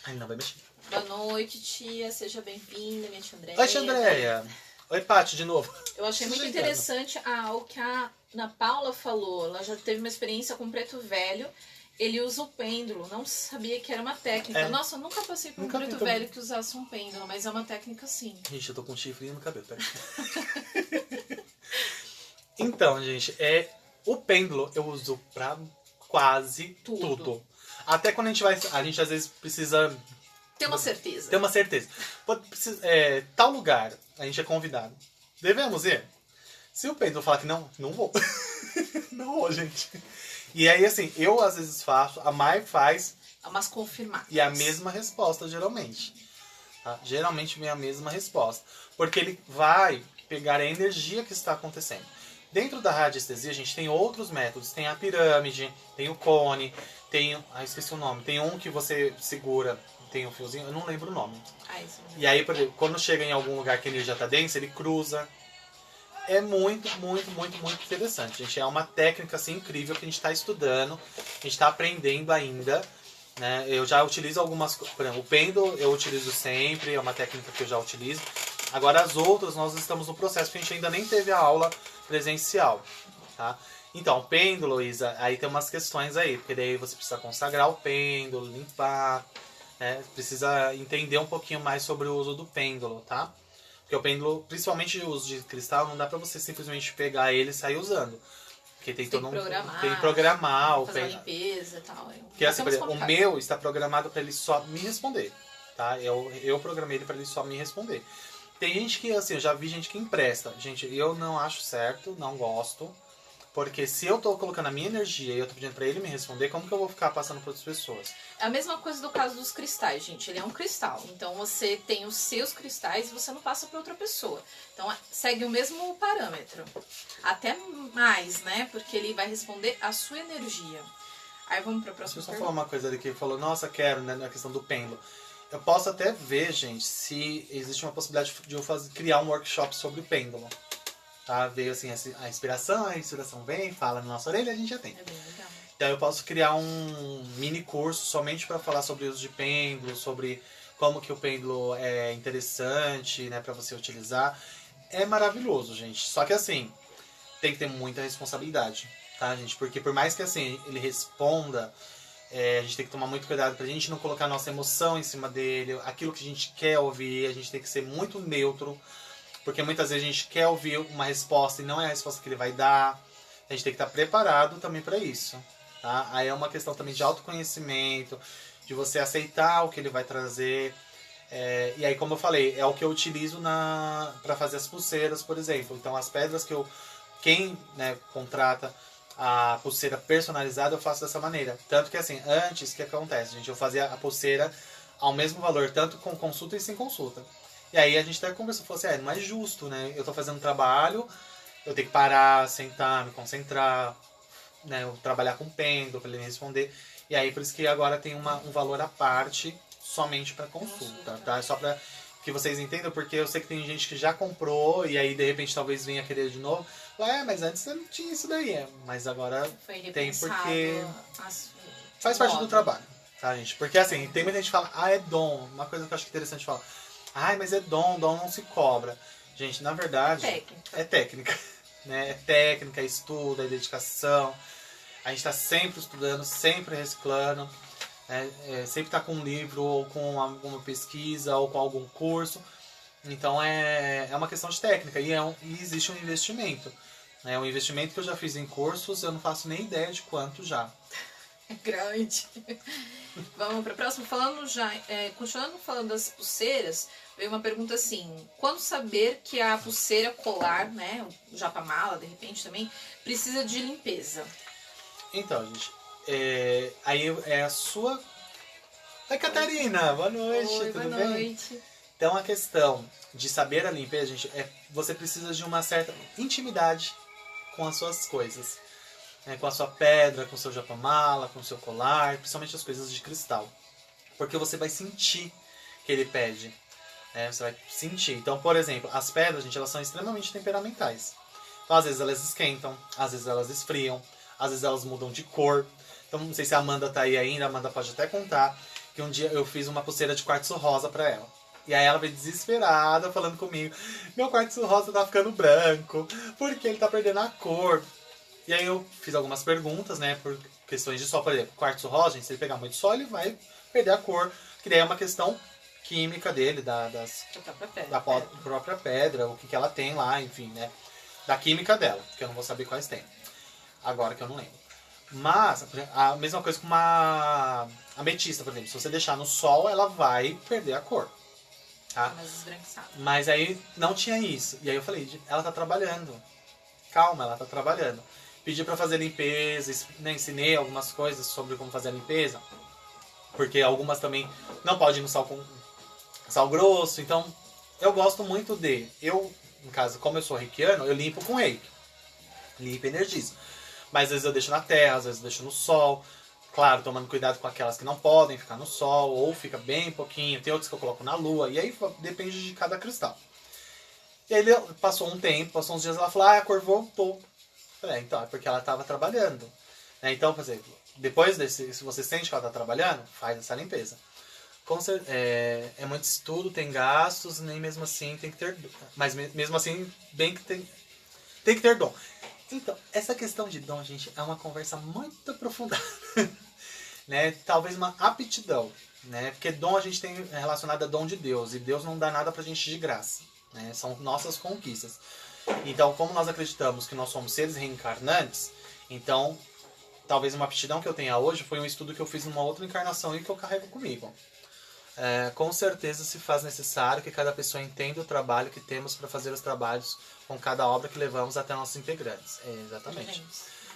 Aí não vai mexer. Boa noite, tia. Seja bem-vinda, minha tia Andréia. Oi, tia Andréia. Oi, Paty, de novo. Eu achei muito interessante o que a Ana Paula falou. Ela já teve uma experiência com preto velho. Ele usa o pêndulo. Não sabia que era uma técnica. Nossa, eu nunca passei por um preto velho que usasse um pêndulo, mas é uma técnica sim. Gente, eu tô com um chifrinho no cabelo, peraí. Então, gente, o pêndulo eu uso pra quase tudo. Até quando a gente às vezes precisa ter uma certeza. Ter uma certeza. Tal lugar, a gente é convidado. Devemos ir? Se o pêndulo falar que não, não vou. Não vou, gente. E aí, assim, eu às vezes faço, a Mai faz. Mas confirmar. E a mesma resposta, geralmente. Tá? Geralmente vem a mesma resposta. Porque ele vai pegar a energia que está acontecendo. Dentro da radiestesia, a gente tem outros métodos. Tem a pirâmide, tem o cone, tem... esqueci o nome. Tem um que você segura, tem um fiozinho, eu não lembro o nome. E aí, por exemplo, quando chega em algum lugar que a energia está densa, ele cruza. É muito, muito, muito, muito interessante, gente. É uma técnica, assim, incrível que a gente está estudando, a gente está aprendendo ainda. Né? Eu já utilizo algumas... Por exemplo, o pêndulo eu utilizo sempre, é uma técnica que eu já utilizo. Agora as outras, nós estamos no processo, que a gente ainda nem teve a aula presencial, tá? Então, pêndulo, Isa, aí tem umas questões aí, porque daí você precisa consagrar o pêndulo, limpar, né? Precisa entender um pouquinho mais sobre o uso do pêndulo, tá? Porque o pêndulo, principalmente o uso de cristal, não dá pra você simplesmente pegar ele e sair usando. Porque tem todo tem que programar fazer a limpeza e tal. Porque assim, por exemplo, o meu está programado para ele só me responder, tá? Eu programei ele para ele só me responder. Tem gente que, assim, eu já vi gente que empresta. Gente, eu não acho certo, não gosto. Porque se eu tô colocando a minha energia e eu tô pedindo pra ele me responder, como que eu vou ficar passando para outras pessoas? É a mesma coisa do caso dos cristais, gente. Ele é um cristal. Então você tem os seus cristais e você não passa para outra pessoa. Então segue o mesmo parâmetro. Até mais, né? Porque ele vai responder a sua energia. Aí vamos pra próxima pergunta. Deixa eu só falar uma coisa ali que ele falou, nossa, quero, né, na questão do pêndulo. Eu posso até ver, gente, se existe uma possibilidade de eu criar um workshop sobre o pêndulo. Tá? Veio assim a inspiração vem, fala na nossa orelha, a gente já tem. É bem legal. Então eu posso criar um mini curso somente para falar sobre o uso de pêndulo, sobre como que o pêndulo é interessante, né, para você utilizar. É maravilhoso, gente. Só que assim, tem que ter muita responsabilidade, tá, gente? Porque por mais que assim ele responda, a gente tem que tomar muito cuidado pra gente não colocar nossa emoção em cima dele, aquilo que a gente quer ouvir, a gente tem que ser muito neutro. Porque muitas vezes a gente quer ouvir uma resposta e não é a resposta que ele vai dar. A gente tem que estar preparado também para isso. Tá? Aí é uma questão também de autoconhecimento, de você aceitar o que ele vai trazer. E aí, como eu falei, é o que eu utilizo para fazer as pulseiras, por exemplo. Então, as pedras que quem, né, contrata a pulseira personalizada, eu faço dessa maneira. Tanto que, assim, antes, o que acontece, gente? Eu fazia a pulseira ao mesmo valor, tanto com consulta e sem consulta. E aí a gente até conversou, falou assim, não é justo, né? Eu tô fazendo um trabalho, eu tenho que parar, sentar, me concentrar, né? Eu trabalhar com pêndulo para ele me responder. E aí por isso que agora tem um valor à parte somente para consulta, tá? Só para que vocês entendam, porque eu sei que tem gente que já comprou e aí de repente talvez venha querer de novo. Mas antes você não tinha isso daí, mas agora tem porque faz parte do trabalho, tá, gente? Porque assim, tem muita gente que fala, é dom. Uma coisa que eu acho interessante falar. Mas é dom não se cobra. Gente, na verdade, é técnica. né? É técnica, é estudo, é dedicação. A gente está sempre estudando, sempre reciclando, né? Sempre está com um livro, ou com alguma pesquisa, ou com algum curso. Então é uma questão de técnica e existe um investimento. O investimento que eu já fiz em cursos, eu não faço nem ideia de quanto já. É grande. Vamos para o próximo. Continuando falando das pulseiras, veio uma pergunta assim: quando saber que a pulseira colar, né, o japamala, de repente também, precisa de limpeza? Então, gente, aí é a sua... Oi, Catarina! Boa noite, Oi, tudo boa bem? noite. Então, a questão de saber a limpeza, gente, você precisa de uma certa intimidade com as suas coisas. Com a sua pedra, com o seu japamala, com o seu colar, principalmente as coisas de cristal. Porque você vai sentir que ele pede. Você vai sentir. Então, por exemplo, as pedras, gente, elas são extremamente temperamentais. Então, às vezes elas esquentam, às vezes elas esfriam, às vezes elas mudam de cor. Então, não sei se a Amanda tá aí ainda, a Amanda pode até contar que um dia eu fiz uma pulseira de quartzo rosa pra ela. E aí ela veio desesperada falando comigo: meu quartzo rosa tá ficando branco, porque ele tá perdendo a cor. E aí eu fiz algumas perguntas, né, por questões de sol. Por exemplo, quartzo rosa, gente, se ele pegar muito sol, ele vai perder a cor. Que daí é uma questão química dele, da própria pedra, o que ela tem lá, enfim, né. Da química dela, que eu não vou saber quais tem. Agora que eu não lembro. Mas, a mesma coisa com uma ametista, por exemplo. Se você deixar no sol, ela vai perder a cor. Tá? Mais esbranquiçada. Mas aí não tinha isso. E aí eu falei, ela tá trabalhando. Calma, ela tá trabalhando. Pedi pra fazer limpeza, né, ensinei algumas coisas sobre como fazer a limpeza. Porque algumas também não podem ir no sal com sal grosso. Então, eu gosto muito de... no caso, como eu sou reikiano, eu limpo com reiki. Limpo e energizo. Mas às vezes eu deixo na terra, às vezes eu deixo no sol. Claro, tomando cuidado com aquelas que não podem ficar no sol, ou fica bem pouquinho. Tem outros que eu coloco na lua, e aí depende de cada cristal. E aí passou um tempo, passou uns dias, ela falou, a cor voltou. Falei, então, é porque ela estava trabalhando. Então, por exemplo, depois desse, se você sente que ela está trabalhando, faz essa limpeza. É muito estudo, tem gastos, nem mesmo assim tem que ter... Mas mesmo assim, bem que tem que ter dom. Então, essa questão de dom, gente, é uma conversa muito aprofundada. Né? Talvez uma aptidão. Né? Porque dom a gente tem relacionado a dom de Deus. E Deus não dá nada pra gente de graça. Né? São nossas conquistas. Então, como nós acreditamos que nós somos seres reencarnantes, então, talvez uma aptidão que eu tenha hoje foi um estudo que eu fiz numa outra encarnação e que eu carrego comigo. Com certeza se faz necessário que cada pessoa entenda o trabalho que temos para fazer os trabalhos com cada obra que levamos até nossos integrantes. Exatamente.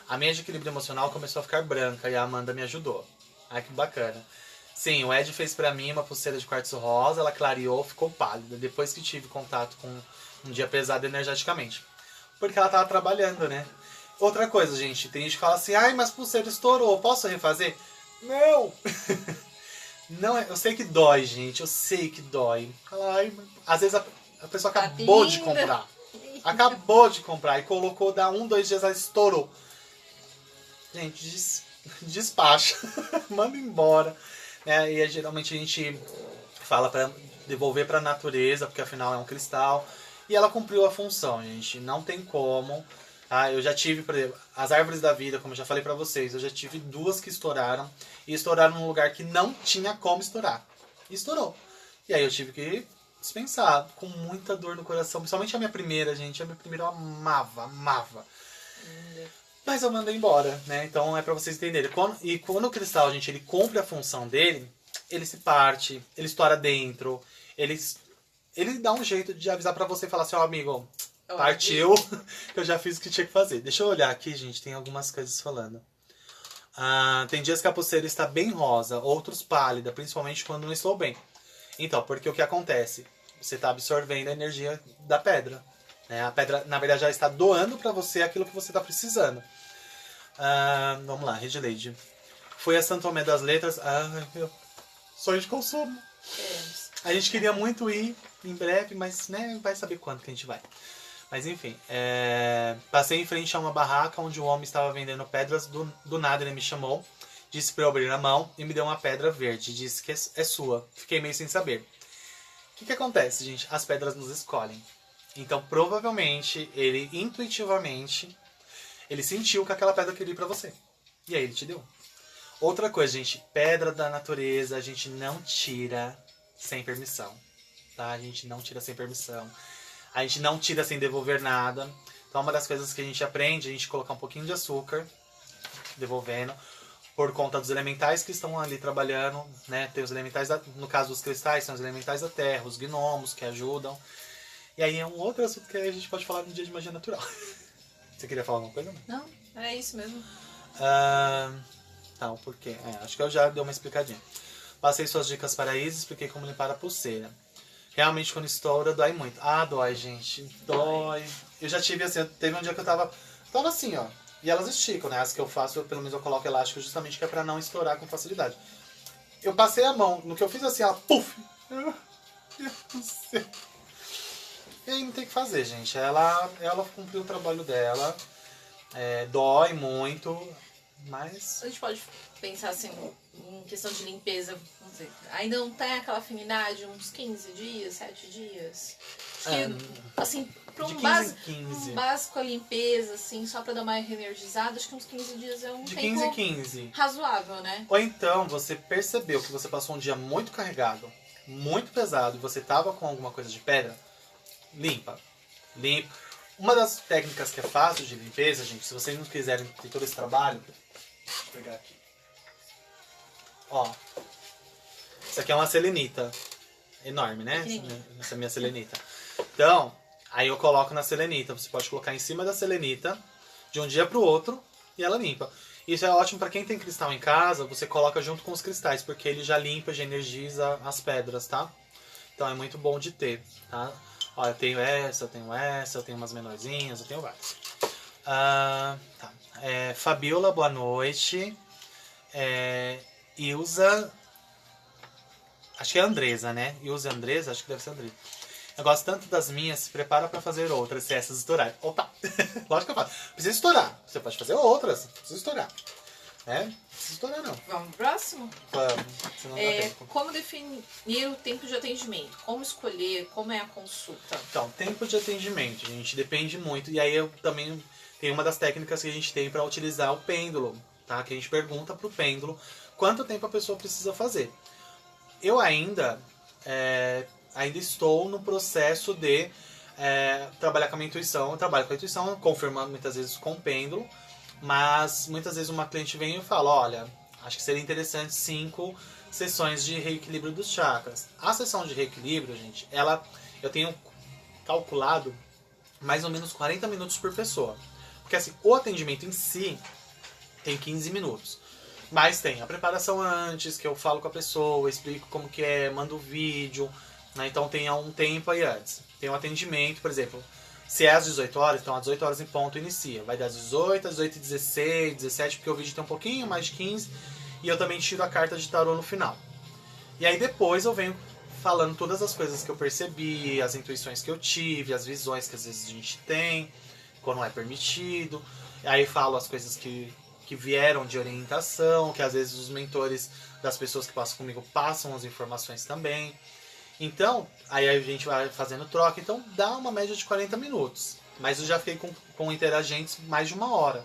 A minha de equilíbrio emocional começou a ficar branca e a Amanda me ajudou. Ai, que bacana. Sim, o Ed fez pra mim uma pulseira de quartzo rosa, ela clareou, ficou pálida, depois que tive contato com um dia pesado energeticamente. Porque ela tava trabalhando, né? Outra coisa, gente, tem gente que fala assim, ai, mas a pulseira estourou, posso refazer? Não! Não, eu sei que dói, gente, eu sei que dói. Ai, às vezes a pessoa acabou de comprar. Acabou de comprar e colocou, dá 1, 2 dias, ela estourou. Gente, despacha, manda embora. E geralmente a gente fala para devolver para a natureza, porque afinal é um cristal. E ela cumpriu a função, gente. Não tem como. Tá? Eu já tive, por exemplo, as árvores da vida, como eu já falei para vocês, eu já tive 2 que estouraram. E estouraram num lugar que não tinha como estourar. E estourou. E aí eu tive que dispensar, com muita dor no coração. Principalmente a minha primeira, gente. A minha primeira eu amava. Mas eu mandei embora, né? Então é pra vocês entenderem. E quando o cristal, gente, ele cumpre a função dele, ele se parte, ele estoura dentro, ele dá um jeito de avisar pra você e falar assim, ó, amigo, partiu, eu já fiz o que tinha que fazer. Deixa eu olhar aqui, gente, tem algumas coisas falando. Tem dias que a pulseira está bem rosa, outros pálida, principalmente quando não estou bem. Então, porque o que acontece? Você está absorvendo a energia da pedra. Né? A pedra, na verdade, já está doando para você aquilo que você está precisando. Vamos lá, Redileide. Foi a Santo Tomé das Letras. Ai, meu sonho de consumo. A gente queria muito ir em breve, mas né, vai saber quando que a gente vai. Mas enfim, passei em frente a uma barraca onde um homem estava vendendo pedras. Do nada ele me chamou, disse para eu abrir a mão e me deu uma pedra verde. Disse que é sua. Fiquei meio sem saber. O que acontece, gente? As pedras nos escolhem. Então, provavelmente, ele intuitivamente, ele sentiu que aquela pedra queria ir pra você. E aí ele te deu. Outra coisa, gente, pedra da natureza a gente não tira sem permissão. Tá? A gente não tira sem permissão. A gente não tira sem devolver nada. Então, uma das coisas que a gente aprende é a gente colocar um pouquinho de açúcar, devolvendo, por conta dos elementais que estão ali trabalhando, né? Tem os elementais, no caso dos cristais, são os elementais da terra, os gnomos que ajudam. E aí é um outro assunto que a gente pode falar no dia de magia natural. Você queria falar alguma coisa? Não, é isso mesmo. Não, por quê? Acho que eu já dei uma explicadinha. Passei suas dicas para a Isa, expliquei como limpar a pulseira. Realmente, quando estoura, dói muito. Ah, dói, gente. Dói. Eu já tive assim, teve um dia que eu tava assim, ó. E elas esticam, né? As que eu faço, pelo menos eu coloco elástico justamente que é pra não estourar com facilidade. Eu passei a mão, no que eu fiz assim, ela, puf! Meu Deus do céu. E aí não tem o que fazer, gente. Ela cumpriu o trabalho dela. Dói muito, mas... A gente pode pensar assim, em questão de limpeza, vamos dizer, ainda não tem aquela afinidade, uns 15 dias, 7 dias. Acho que, assim, para de um, 15 em 15. um básico a limpeza, assim, só pra dar uma reenergizada, acho que uns 15 dias é um De tempo 15 em 15. razoável, né? Ou então você percebeu que você passou um dia muito carregado, muito pesado, e você tava com alguma coisa de pedra, limpa. Uma das técnicas que é fácil de limpeza, gente, se vocês não quiserem ter todo esse trabalho, deixa eu pegar aqui. Ó, isso aqui é uma selenita. Enorme, né? Essa é a minha selenita. Então, aí eu coloco na selenita. Você pode colocar em cima da selenita de um dia pro outro e ela limpa. Isso é ótimo para quem tem cristal em casa, você coloca junto com os cristais, porque ele já limpa, já energiza as pedras, tá? Então é muito bom de ter, tá? Ó, eu tenho essa, eu tenho umas menorzinhas, eu tenho várias. Tá. Fabiola, boa noite. Ilza... Acho que é Andresa, né? Ilza Andresa, acho que deve ser Andresa. Eu gosto tanto das minhas, se prepara pra fazer outras, se essas estourarem. Opa! Lógico que eu faço. Precisa estourar. Você pode fazer outras, precisa estourar. Não precisa estourar não. Vamos pro próximo? Vamos, senão não dá tempo. Como definir o tempo de atendimento? Como escolher? Como é a consulta? Então, tempo de atendimento, gente, depende muito. E aí eu também tenho uma das técnicas que a gente tem para utilizar o pêndulo, tá? Que a gente pergunta pro pêndulo quanto tempo a pessoa precisa fazer. Eu ainda estou no processo de trabalhar com a minha intuição. Eu trabalho com a intuição, confirmando muitas vezes com o pêndulo, mas muitas vezes uma cliente vem e fala, olha, acho que seria interessante 5 sessões de reequilíbrio dos chakras. A sessão de reequilíbrio, gente, eu tenho calculado mais ou menos 40 minutos por pessoa. Porque assim, o atendimento em si tem 15 minutos. Mas tem a preparação antes, que eu falo com a pessoa, explico como que é, mando o vídeo, né? Então tem um tempo aí antes. Tem um atendimento, por exemplo, se é às 18 horas, então às 18 horas em ponto inicia. Vai das 18 às 18h16, 17, porque o vídeo tem um pouquinho mais de 15. E eu também tiro a carta de tarô no final. E aí depois eu venho falando todas as coisas que eu percebi, as intuições que eu tive, as visões que às vezes a gente tem, quando é permitido. Aí falo as coisas que vieram de orientação, que às vezes os mentores das pessoas que passam comigo passam as informações também. Então, aí a gente vai fazendo troca, então dá uma média de 40 minutos. Mas eu já fiquei com interagentes mais de 1 hora.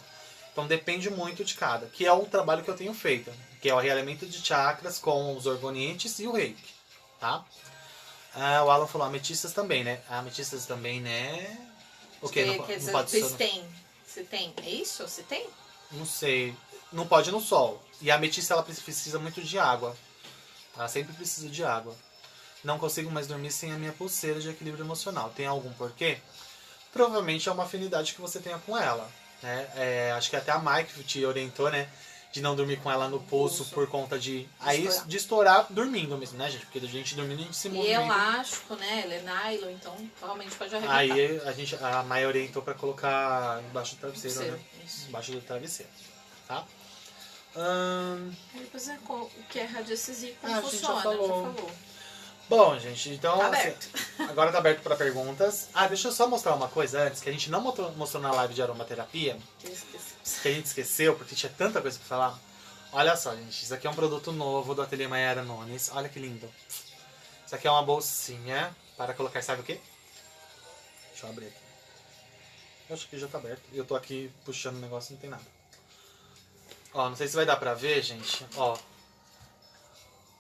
Então depende muito de cada, que é o trabalho que eu tenho feito, que é o realinhamento de chakras com os orgonites e o reiki, tá? O Alan falou, ametistas também, né? Ametistas também, né? O quê? Não pode ser... Você tem? É isso? Você tem? Não sei. Não pode ir no sol. E a ametista, ela precisa muito de água. Ela sempre precisa de água. Não consigo mais dormir sem a minha pulseira de equilíbrio emocional. Tem algum porquê? Provavelmente é uma afinidade que você tenha com ela. Né? Acho que até a Mike te orientou, né? De não dormir com ela no pulso por conta de... De estourar dormindo mesmo, né, gente? Porque a gente dormindo, a gente se movimenta. E é elástico, né? Ele é nylon, então realmente pode arrebentar. Aí a Mai orientou pra colocar embaixo do travesseiro, né? Isso. Embaixo do travesseiro, tá? Depois o que é radiestesia e como a gente funciona, já falou. já falou. Bom, gente, então... Tá aberto. Agora tá aberto pra perguntas. Deixa eu só mostrar uma coisa antes, que a gente não mostrou na live de aromaterapia. Que a gente esqueceu, porque tinha tanta coisa pra falar. Olha só, gente, isso aqui é um produto novo do Ateliê Mayara Nunes. Olha que lindo. Isso aqui é uma bolsinha para colocar, sabe o quê? Deixa Deixa eu abrir aqui. Eu acho que já tá aberto. E eu tô aqui puxando o negócio, não tem nada. Ó, não sei se vai dar pra ver, gente. Ó.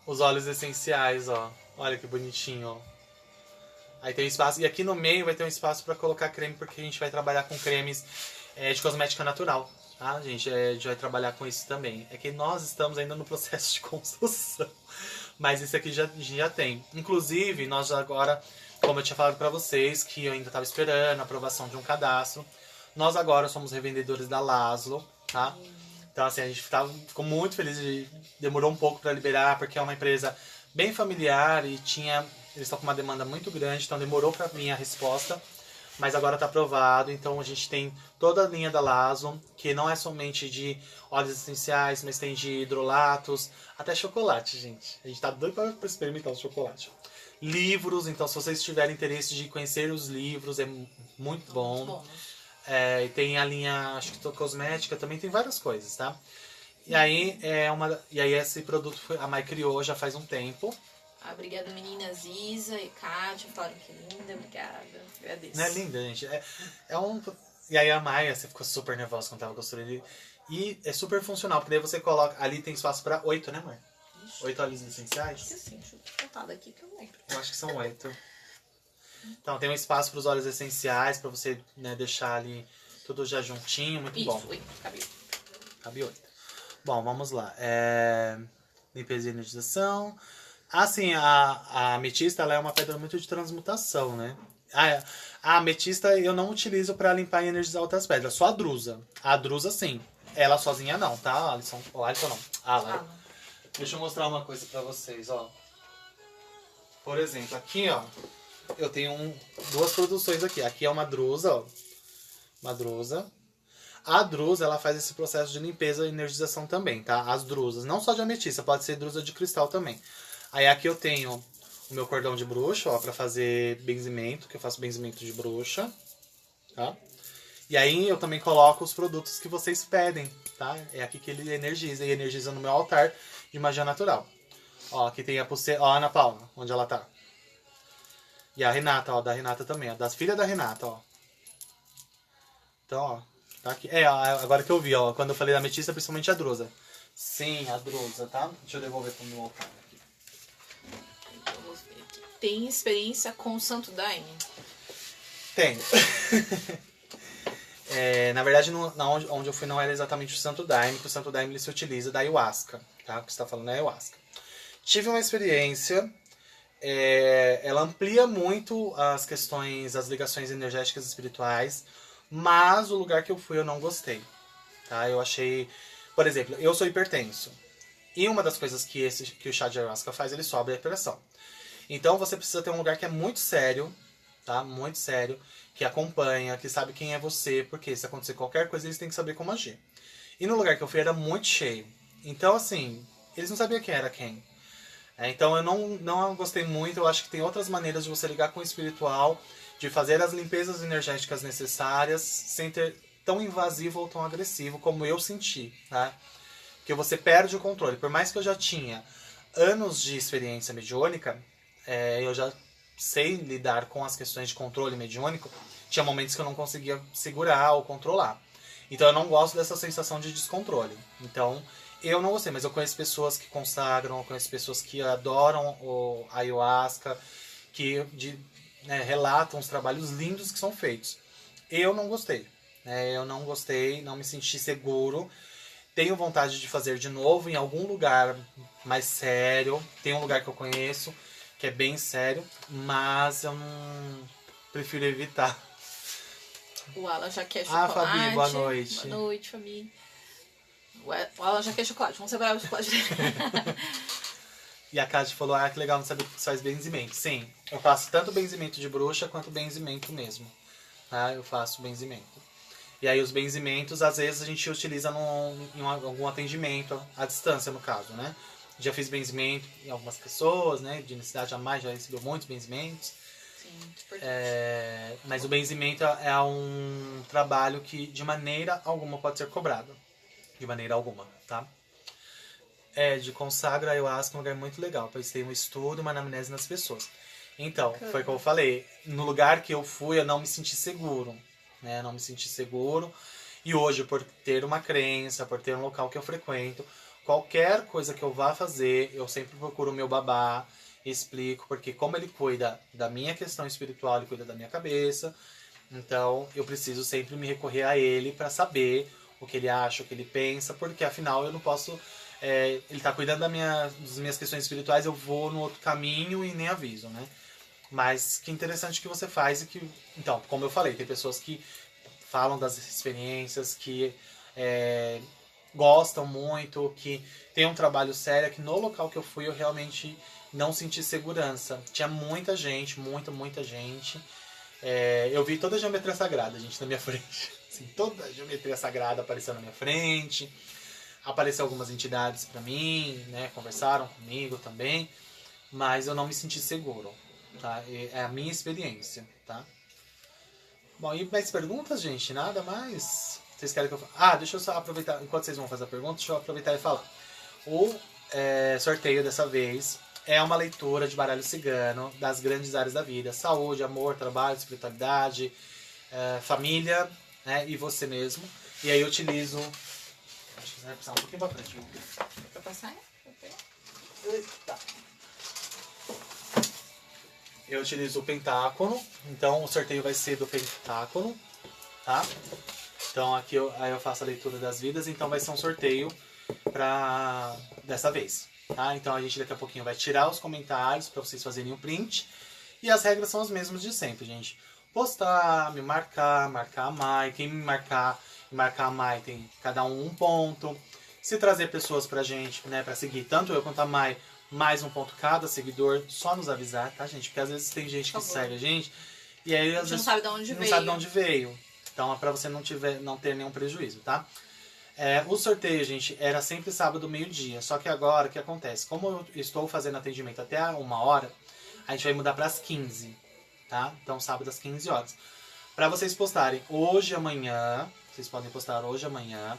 Os óleos essenciais, ó. Olha que bonitinho, ó. Aí tem um espaço. E aqui no meio vai ter um espaço pra colocar creme, porque a gente vai trabalhar com cremes de cosmética natural. Tá, gente? A gente vai trabalhar com isso também. É que nós estamos ainda no processo de construção. Mas esse aqui já tem. Inclusive, nós agora, como eu tinha falado pra vocês, que eu ainda estava esperando a aprovação de um cadastro. Nós agora somos revendedores da Laszlo, tá? Então, assim, a gente ficou muito feliz. Demorou um pouco pra liberar, porque é uma empresa bem familiar e eles estão com uma demanda muito grande, então demorou pra vir a resposta. Mas agora está aprovado, então a gente tem toda a linha da Laszlo, que não é somente de óleos essenciais, mas tem de hidrolatos, até chocolate, gente. A gente tá doido para experimentar o chocolate. Livros, então se vocês tiverem interesse de conhecer os livros, é muito bom. E tem a linha, acho que cosmética, também tem várias coisas, tá? E aí, esse produto a Mai criou já faz um tempo. Obrigada, meninas Isa e Kátia. Falaram que linda, obrigada. Agradeço. Não é linda, gente? E aí a Maia, você ficou super nervosa quando tava construindo. E é super funcional, porque daí você coloca. Ali tem espaço pra 8, né, amor? 8 óleos essenciais? Acho que sim, deixa eu contar daqui que eu lembro. Eu acho que são 8. Então tem um espaço pros óleos essenciais, pra você, né, deixar ali tudo já juntinho, muito bom. Isso, 8, cabe 8. Cabe 8. Bom, vamos lá. Limpeza e energização. Assim, a ametista ela é uma pedra muito de transmutação, né? A ametista eu não utilizo pra limpar e energizar outras pedras, só a drusa. A drusa, sim. Ela sozinha não, tá? Alisson não. Lara. Deixa eu mostrar uma coisa pra vocês, ó. Por exemplo, aqui, ó, eu tenho duas produções aqui. Aqui é uma drusa, ó. Uma drusa. A drusa, ela faz esse processo de limpeza e energização também, tá? As drusas, não só de ametista, pode ser drusa de cristal também. Aí aqui eu tenho o meu cordão de bruxa, ó, pra fazer benzimento, que eu faço benzimento de bruxa, tá? E aí eu também coloco os produtos que vocês pedem, tá? É aqui que ele energiza, e energiza no meu altar de magia natural. Ó, aqui tem a pulseira, ó, a Ana Paula, onde ela tá. E a Renata, ó, da Renata também, ó, das filhas da Renata, ó. Então, ó, tá aqui. Agora que eu vi, ó, quando eu falei da ametista, principalmente a drusa. Sim, a drusa, tá? Deixa eu devolver pro meu altar. Tem experiência com o Santo Daime? Tenho. Na verdade, onde eu fui não era exatamente o Santo Daime, que o Santo Daime ele se utiliza da ayahuasca, tá? O que você está falando é ayahuasca. Tive uma experiência, ela amplia muito as questões, as ligações energéticas e espirituais, mas o lugar que eu fui eu não gostei, tá? Eu achei, por exemplo, eu sou hipertenso, e uma das coisas que o chá de ayahuasca faz, ele sobe a pressão. Então você precisa ter um lugar que é muito sério, tá? Muito sério, que acompanha, que sabe quem é você, porque se acontecer qualquer coisa eles têm que saber como agir. E no lugar que eu fui era muito cheio. Então, assim, eles não sabiam quem era quem. Então eu não gostei muito, eu acho que tem outras maneiras de você ligar com o espiritual, de fazer as limpezas energéticas necessárias, sem ter tão invasivo ou tão agressivo como eu senti, tá? Porque você perde o controle. Por mais que eu já tinha anos de experiência mediúnica, eu já sei lidar com as questões de controle mediúnico, tinha momentos que eu não conseguia segurar ou controlar. Então eu não gosto dessa sensação de descontrole. Então eu não gostei, mas eu conheço pessoas que consagram, eu conheço pessoas que adoram o ayahuasca, que relatam os trabalhos lindos que são feitos. Eu não gostei. Eu não gostei, não me senti seguro. Tenho vontade de fazer de novo em algum lugar mais sério. Tem um lugar que eu conheço, que é bem sério, mas eu não prefiro evitar. O Alan já quer chocolate. Fabi, boa noite. Boa noite, Fabi. O Alan já quer chocolate, vamos separar o chocolate dele. E a Kátia falou, que legal, não saber que faz benzimento. Sim, eu faço tanto benzimento de bruxa quanto benzimento mesmo. Tá? Eu faço benzimento. E aí os benzimentos, às vezes, a gente utiliza em algum atendimento, à distância, no caso, né? Já fiz benzimento em algumas pessoas, né? De necessidade a mais, já recebeu muitos benzimentos. Sim, importante. Mas o benzimento é um trabalho que, de maneira alguma, pode ser cobrado. De maneira alguma, tá? De consagra ayahuasca é um lugar muito legal, pois tem um estudo e uma anamnese nas pessoas. Então, foi como eu falei. No lugar que eu fui, eu não me senti seguro. Né? Não me senti seguro. E hoje, por ter uma crença, por ter um local que eu frequento, qualquer coisa que eu vá fazer, eu sempre procuro o meu babá, explico, porque como ele cuida da minha questão espiritual, ele cuida da minha cabeça, então eu preciso sempre me recorrer a ele para saber o que ele acha, o que ele pensa, porque afinal eu não posso. Ele tá cuidando das minhas questões espirituais, eu vou no outro caminho e nem aviso, né? Mas que interessante que você faz e que. Então, como eu falei, tem pessoas que falam das experiências, que gostam muito, que tem um trabalho sério, que no local que eu fui eu realmente não senti segurança. Tinha muita gente, muita gente. Eu vi toda a geometria sagrada, gente, na minha frente. Assim, toda a geometria sagrada apareceu na minha frente. Apareceram algumas entidades pra mim, né? Conversaram comigo também. Mas eu não me senti seguro, tá? É a minha experiência, tá? Bom, e mais perguntas, gente? Nada mais? Vocês querem que eu fale? Ah, deixa eu só aproveitar, enquanto vocês vão fazer a pergunta, deixa eu aproveitar e falar. O sorteio dessa vez é uma leitura de baralho cigano das grandes áreas da vida. Saúde, amor, trabalho, espiritualidade, família, né, e você mesmo. E aí eu utilizo... Acho que você vai precisar um pouquinho pra frente. Pra passar? Eita. Eu utilizo o pentáculo, então o sorteio vai ser do pentáculo, tá? Então aqui aí eu faço a leitura das vidas, então vai ser um sorteio dessa vez, tá? Então a gente daqui a pouquinho vai tirar os comentários para vocês fazerem o print. E as regras são as mesmas de sempre, gente. Postar, me marcar, marcar a Mai. Quem me marcar e marcar a Mai tem cada um ponto. Se trazer pessoas pra gente, né, pra seguir, tanto eu quanto a Mai, mais um ponto cada seguidor, só nos avisar, tá, gente? Porque às vezes tem gente que segue a gente e aí às vezes não sabe de onde veio. Não sabe de onde veio. Então é pra você não ter nenhum prejuízo, tá? O sorteio, gente, era sempre sábado, meio-dia. Só que agora, o que acontece? Como eu estou fazendo atendimento até 1h, a gente vai mudar para as 15, tá? Então, sábado às 15 horas. Para vocês postarem hoje e amanhã, vocês podem postar hoje e amanhã.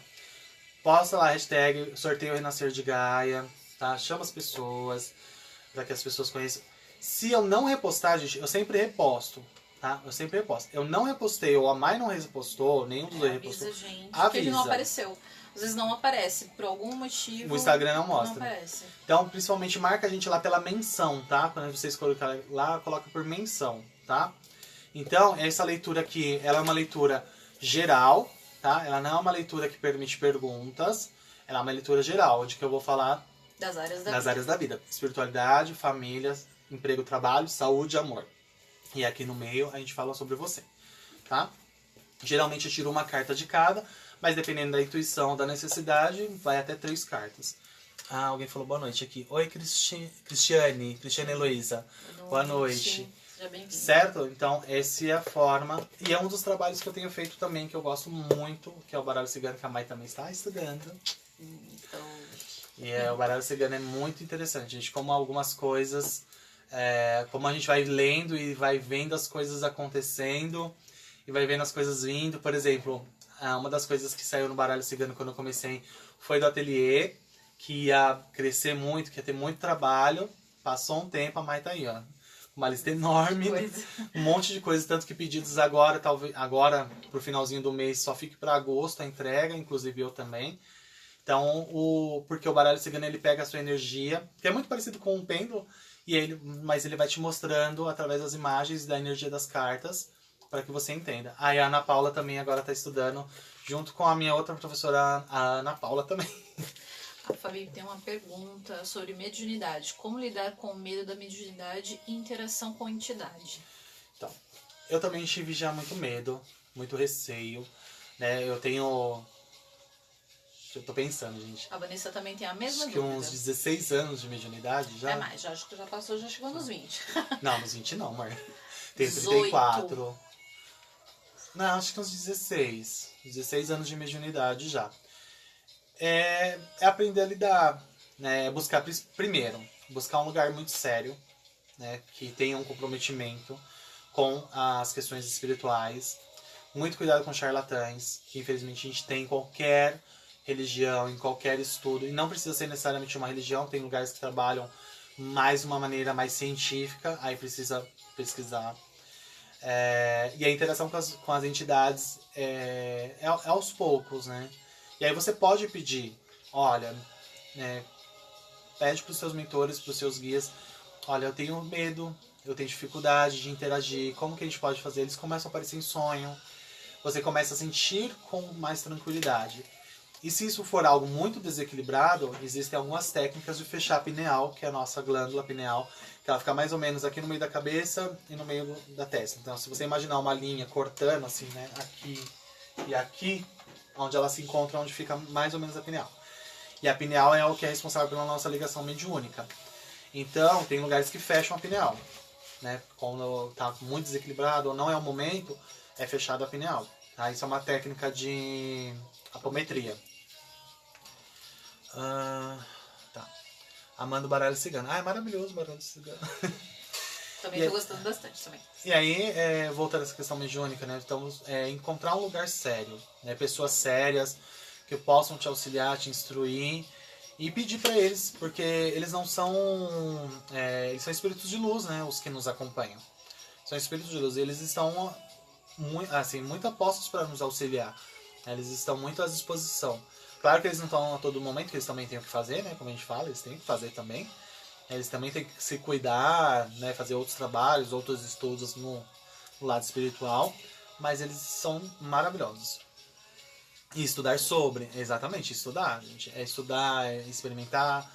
Posta lá a hashtag sorteio Renascer de Gaia, tá? Chama as pessoas, para que as pessoas conheçam. Se eu não repostar, gente, eu sempre reposto, tá? Eu sempre reposto. Eu não repostei, ou a Mai não repostou, nenhum dos dois repostou. Avisa, gente, avisa. que ele não apareceu. Às vezes não aparece, por algum motivo. O Instagram não mostra. Não aparece. Então, principalmente, marca a gente lá pela menção, tá? Quando vocês colocarem lá, coloca por menção, tá? Então, essa leitura aqui, ela é uma leitura geral, tá? Ela não é uma leitura que permite perguntas. Ela é uma leitura geral, onde que eu vou falar das áreas da vida. Espiritualidade, família, emprego, trabalho, saúde e amor. E aqui no meio a gente fala sobre você, tá? Geralmente eu tiro uma carta de cada, mas dependendo da intuição, da necessidade, vai até 3 cartas. Ah, alguém falou boa noite aqui. Oi, Cristiane Heloísa. Boa noite. Seja bem-vindo. Certo? Então, essa é a forma. E é um dos trabalhos que eu tenho feito também, que eu gosto muito, que é o baralho cigano, que a Mai também está estudando. Então... E o baralho cigano é muito interessante, gente. Como algumas coisas... como a gente vai lendo e vai vendo as coisas acontecendo e vai vendo as coisas vindo. Por exemplo, uma das coisas que saiu no baralho cigano quando eu comecei foi do ateliê, que ia crescer muito, que ia ter muito trabalho. Passou um tempo, a Mai tá aí, ó. Uma lista enorme, um monte de coisas, tanto que pedidos agora, talvez agora pro finalzinho do mês só fique para agosto a entrega, inclusive eu também. Então, porque o baralho cigano ele pega a sua energia, que é muito parecido com um pêndulo, mas ele vai te mostrando através das imagens e da energia das cartas para que você entenda. Aí a Ana Paula também agora está estudando junto com a minha outra professora, a Ana Paula também. A Fabi tem uma pergunta sobre mediunidade. Como lidar com o medo da mediunidade e interação com a entidade? Então, eu também tive já muito medo, muito receio, né? Eu tô pensando, gente. A Vanessa também tem a mesma acho que dúvida. uns 16 anos de mediunidade já. É mais, acho que já passou, já chegou nos 20. Não, nos 20 não, amor. Tenho 18. 34. Não, acho que uns 16. 16 anos de mediunidade já. É aprender a lidar, né? Buscar primeiro, buscar um lugar muito sério, né? Que tenha um comprometimento com as questões espirituais. Muito cuidado com charlatães, que infelizmente a gente tem em qualquer religião, em qualquer estudo. E não precisa ser necessariamente uma religião, tem lugares que trabalham mais uma maneira mais científica, aí precisa pesquisar. E a interação com as entidades é aos poucos, né? E aí você pode pedir, olha, pede para os seus mentores, para os seus guias, olha, eu tenho medo, eu tenho dificuldade de interagir, como que a gente pode fazer? Eles começam a aparecer em sonho, você começa a sentir com mais tranquilidade. E se isso for algo muito desequilibrado, existem algumas técnicas de fechar a pineal, que é a nossa glândula pineal, que ela fica mais ou menos aqui no meio da cabeça e no meio da testa. Então, se você imaginar uma linha cortando assim, né, aqui e aqui, onde ela se encontra, onde fica mais ou menos a pineal. E a pineal é o que é responsável pela nossa ligação mediúnica. Então, tem lugares que fecham a pineal, né? Quando está muito desequilibrado ou não é o momento, é fechado a pineal. Tá? Isso é uma técnica de apometria. Tá. Amando baralho cigano. É maravilhoso o baralho cigano. Também tô gostando bastante também. E aí, voltando a essa questão mediúnica, né? Então, encontrar um lugar sério, né? Pessoas sérias que possam te auxiliar, te instruir e pedir para eles, porque eles não são... eles são espíritos de luz, né? Os que nos acompanham. São espíritos de luz. E eles estão muito apostos para nos auxiliar. Eles estão muito à disposição. Claro que eles não estão a todo momento, que eles também têm o que fazer, né? Como a gente fala, eles têm que fazer também. Eles também têm que se cuidar, né? Fazer outros trabalhos, outros estudos no lado espiritual. Mas eles são maravilhosos. E estudar sobre, exatamente, estudar, gente. É estudar, é experimentar.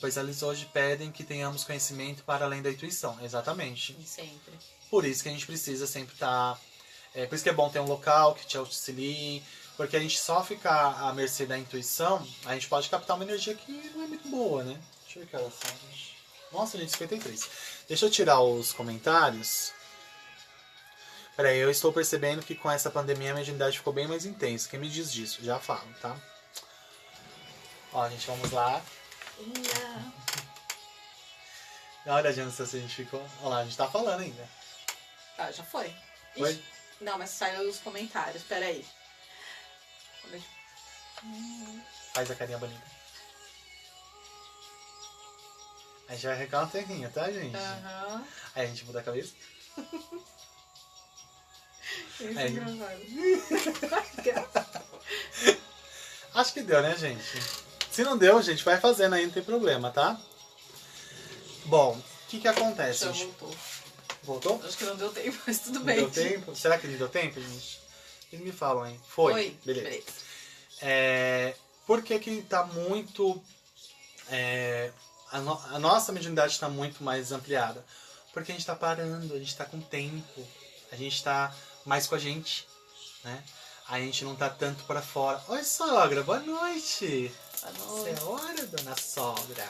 Pois eles hoje pedem que tenhamos conhecimento para além da intuição, exatamente. E sempre. Por isso que a gente precisa sempre estar... por isso que é bom ter um local que te auxilie, porque a gente só ficar à mercê da intuição, a gente pode captar uma energia que não é muito boa, né? Deixa eu ver que horas são, gente. Nossa, gente, 53. Deixa eu tirar os comentários. Peraí, eu estou percebendo que com essa pandemia a mediunidade ficou bem mais intensa. Quem me diz disso? Já falo, tá? Ó, gente, vamos lá. Dá uma olhadinha no seu se a gente ficou. Olha lá, a gente tá falando ainda. Tá, já foi. Foi? Ixi, não, mas saiu os comentários, peraí. Faz a carinha bonita. A gente vai arrancar uma terrinha, tá, gente? Aham. Aí a gente muda a cabeça. Isso é Aí. engraçado. Acho que deu, né, gente? Se não deu, gente, vai fazendo aí, não tem problema, tá? Bom, o que acontece, Já gente? voltou. Voltou? Acho que não deu tempo, mas tudo Não bem. deu tempo? Será que não deu tempo, gente? Eles me falam, hein? Foi. Foi. Beleza. Por que tá muito... a nossa mediunidade está muito mais ampliada? Porque a gente tá parando, a gente tá com tempo, a gente tá mais com a gente, né? A gente não tá tanto pra fora. Oi, sogra, boa noite! Boa Você é hora, dona sogra?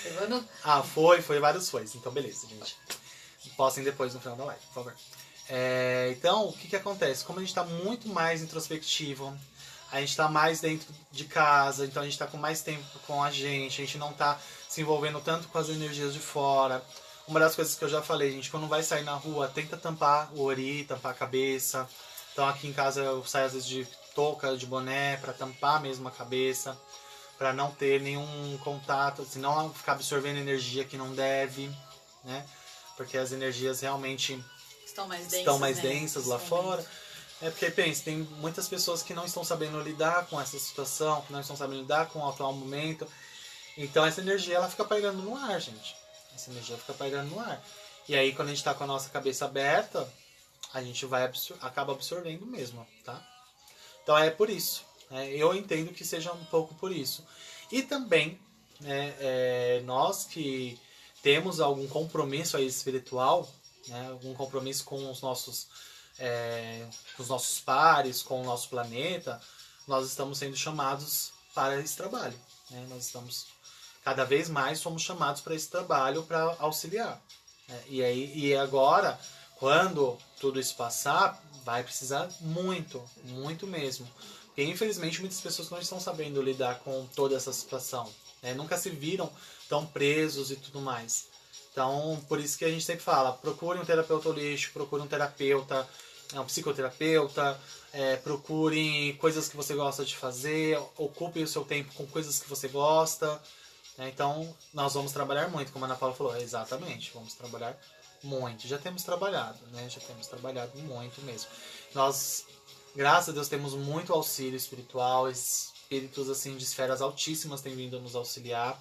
Levando... Foi vários fois. Então, beleza, gente. Postem depois no final da live, por favor. Então, o que acontece? Como a gente tá muito mais introspectivo, a gente tá mais dentro de casa, então a gente tá com mais tempo com a gente não tá se envolvendo tanto com as energias de fora. Uma das coisas que eu já falei, gente, quando vai sair na rua, tenta tampar o ori, tampar a cabeça. Então aqui em casa eu saio às vezes de touca, de boné, pra tampar mesmo a cabeça, pra não ter nenhum contato, senão ficar absorvendo energia que não deve, né? Porque as energias realmente Estão mais densas lá fora. Porque, pensa, tem muitas pessoas que não estão sabendo lidar com essa situação, que não estão sabendo lidar com o atual momento. Então essa energia, ela fica pairando no ar, gente. Essa energia fica pairando no ar. E aí, quando a gente tá com a nossa cabeça aberta, a gente acaba absorvendo mesmo, tá? Então é por isso. Eu entendo que seja um pouco por isso. E também, nós que temos algum compromisso aí espiritual, né, algum compromisso com os nossos pares, com o nosso planeta, nós estamos sendo chamados para esse trabalho, né? Nós estamos cada vez mais somos chamados para esse trabalho, para auxiliar, né? E agora, quando tudo isso passar, vai precisar muito, muito mesmo, porque infelizmente muitas pessoas não estão sabendo lidar com toda essa situação, né? Nunca se viram tão presos e tudo mais. Então, por isso que a gente sempre fala, procure um terapeuta holístico, procure um terapeuta, um psicoterapeuta, procure coisas que você gosta de fazer, ocupe o seu tempo com coisas que você gosta, né? Então, nós vamos trabalhar muito, como a Ana Paula falou. Exatamente, vamos trabalhar muito. Já temos trabalhado, né? Já temos trabalhado muito mesmo. Nós, graças a Deus, temos muito auxílio espiritual. Espíritos, assim, de esferas altíssimas têm vindo a nos auxiliar.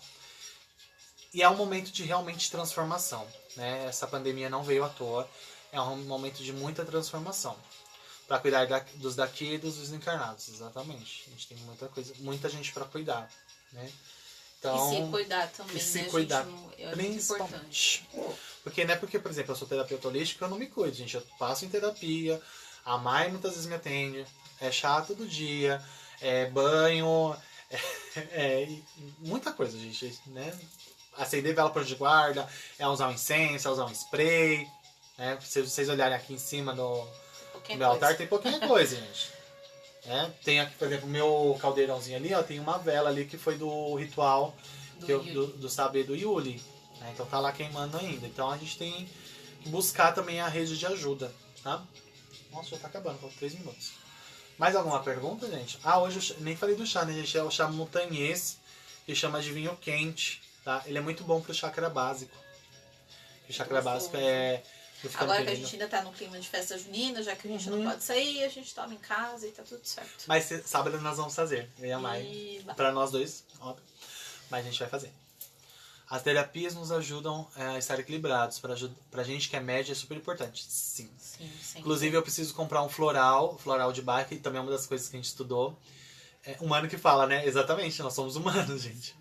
E é um momento de realmente transformação, né? Essa pandemia não veio à toa. É um momento de muita transformação. Para cuidar dos daqui e dos desencarnados, exatamente. A gente tem muita gente para cuidar, né? Então, e se cuidar também, e se né, cuidar, gente? É principalmente. Porque não é porque, por exemplo, eu sou terapeuta holístico, eu não me cuido, gente. Eu passo em terapia, a Mai muitas vezes me atende, é chá todo dia, é banho, muita coisa, gente, né? Acender vela por de guarda, é usar um incenso, é usar um spray, né? Se vocês olharem aqui em cima no meu altar, tem pouquinha coisa, gente. Tem aqui, por exemplo, o meu caldeirãozinho ali, ó, tem uma vela ali que foi do ritual do saber do Yuli. Né? Então tá lá queimando ainda. Então a gente tem que buscar também a rede de ajuda, tá? Nossa, já tá acabando, faltam 3 minutos. Mais alguma pergunta, gente? Hoje eu nem falei do chá, né, gente? É o chá montanhês, que chama de vinho quente, tá? Ele é muito bom pro chakra básico. O chakra básico é... Agora que a gente ainda tá no clima de festa junina, já que a gente não pode sair, a gente toma em casa e tá tudo certo. Mas sábado nós vamos fazer, eu e a Mai. Pra nós dois, óbvio. Mas a gente vai fazer. As terapias nos ajudam a estar equilibrados. Pra gente que é média é super importante. Sim. Inclusive eu preciso comprar um floral de bairro, que também é uma das coisas que a gente estudou. Humano que fala, né? Exatamente, nós somos humanos, gente.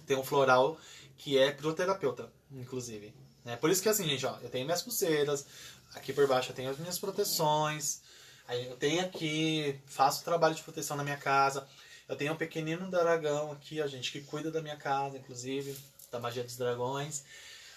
Tem um floral que é pro terapeuta, inclusive. Por isso que assim, gente, ó, eu tenho minhas pulseiras, aqui por baixo eu tenho as minhas proteções, aí eu tenho aqui, faço trabalho de proteção na minha casa, eu tenho um pequenino dragão aqui, ó, gente, que cuida da minha casa, inclusive, da magia dos dragões.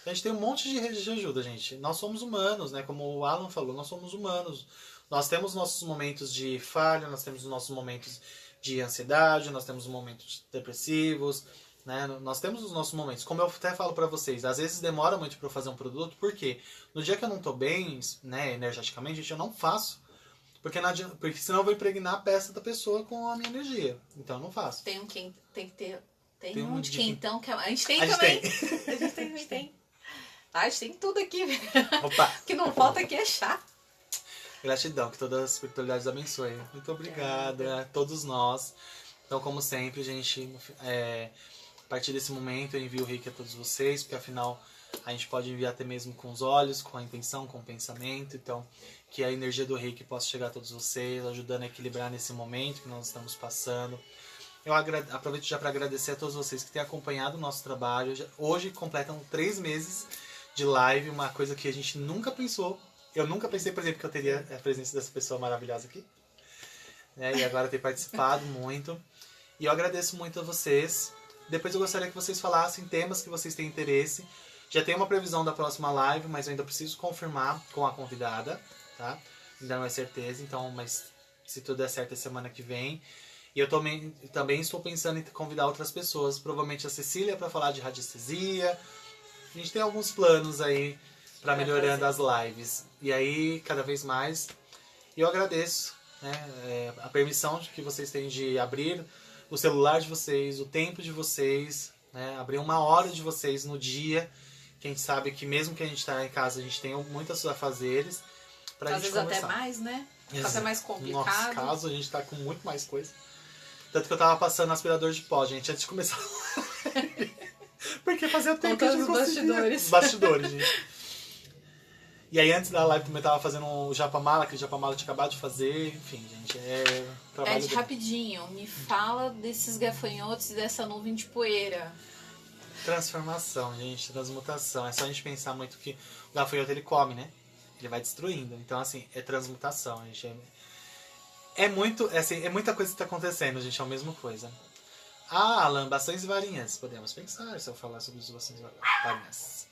A gente tem um monte de rede de ajuda, gente. Nós somos humanos, né? Como o Alan falou, nós somos humanos. Nós temos nossos momentos de falha, nós temos nossos momentos de ansiedade, nós temos momentos depressivos, né? Nós temos os nossos momentos. Como eu até falo pra vocês, às vezes demora muito pra eu fazer um produto, porque no dia que eu não tô bem, né, energeticamente, gente, eu não faço. Porque senão eu vou impregnar a peça da pessoa com a minha energia. Então eu não faço. Tem um de quentão que a gente tem também. A gente tem. A gente tem tudo aqui. Opa! O que não falta aqui é chá. Gratidão, que todas as espiritualidades abençoem. Muito obrigado a todos nós. Então, como sempre, gente, a partir desse momento eu envio o reiki a todos vocês, porque afinal a gente pode enviar até mesmo com os olhos, com a intenção, com o pensamento. Então, que a energia do reiki possa chegar a todos vocês, ajudando a equilibrar nesse momento que nós estamos passando. Eu aproveito já para agradecer a todos vocês que têm acompanhado o nosso trabalho. Hoje completam 3 meses de live, uma coisa que a gente nunca pensou. Eu nunca pensei, por exemplo, que eu teria a presença dessa pessoa maravilhosa aqui. E agora ter participado muito. E eu agradeço muito a vocês. Depois eu gostaria que vocês falassem temas que vocês têm interesse. Já tem uma previsão da próxima live, mas eu ainda preciso confirmar com a convidada, tá? Ainda não é certeza, então, mas se tudo der certo é semana que vem. E eu também estou pensando em convidar outras pessoas, provavelmente a Cecília para falar de radiestesia. A gente tem alguns planos aí para melhorando as lives. E aí, cada vez mais, eu agradeço, né, a permissão que vocês têm de abrir o celular de vocês, o tempo de vocês, né, abrir 1 hora de vocês no dia. Que a gente sabe que mesmo que a gente está em casa, a gente tem muitos afazeres pra Às gente vezes conversar. Até mais, né? Fica até mais complicado. No nosso caso, a gente tá com muito mais coisa. Tanto que eu tava passando aspirador de pó, gente, antes de começar a live. Porque fazia tempo que a gente não conseguia. Os bastidores, gente. E aí antes da live também tava fazendo o Japamala, que o Japamala tinha acabado de fazer. Enfim, gente, trabalho Ed, rapidinho, me fala desses gafanhotos e dessa nuvem de poeira. Transformação, gente, transmutação. É só a gente pensar muito que o gafanhoto ele come, né? Ele vai destruindo. Então, assim, é transmutação, gente. É muita coisa que está acontecendo, gente, é a mesma coisa. Lambações e varinhas. Podemos pensar se eu falar sobre as lambações e varinhas.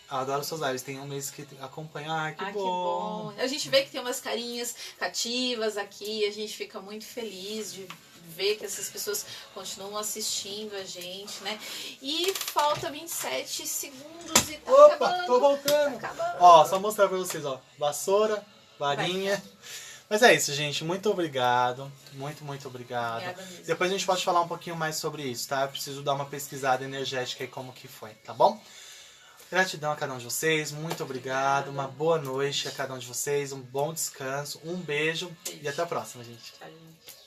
Eu adoro suas lives, tem um mês que acompanha. Que bom. A gente vê que tem umas carinhas cativas aqui, a gente fica muito feliz de ver que essas pessoas continuam assistindo a gente, né? E falta 27 segundos e tá acabando. Tô voltando. Tá acabando. Ó, só mostrar pra vocês, ó. Vassoura, varinha. Mas é isso, gente. Muito obrigado. Muito obrigado. Obrigada mesmo. Depois a gente pode falar um pouquinho mais sobre isso, tá? Eu preciso dar uma pesquisada energética aí como que foi, tá bom? Gratidão a cada um de vocês. Muito obrigado. Uma boa noite a cada um de vocês. Um bom descanso. Um beijo. E até a próxima, gente. Tchau, gente.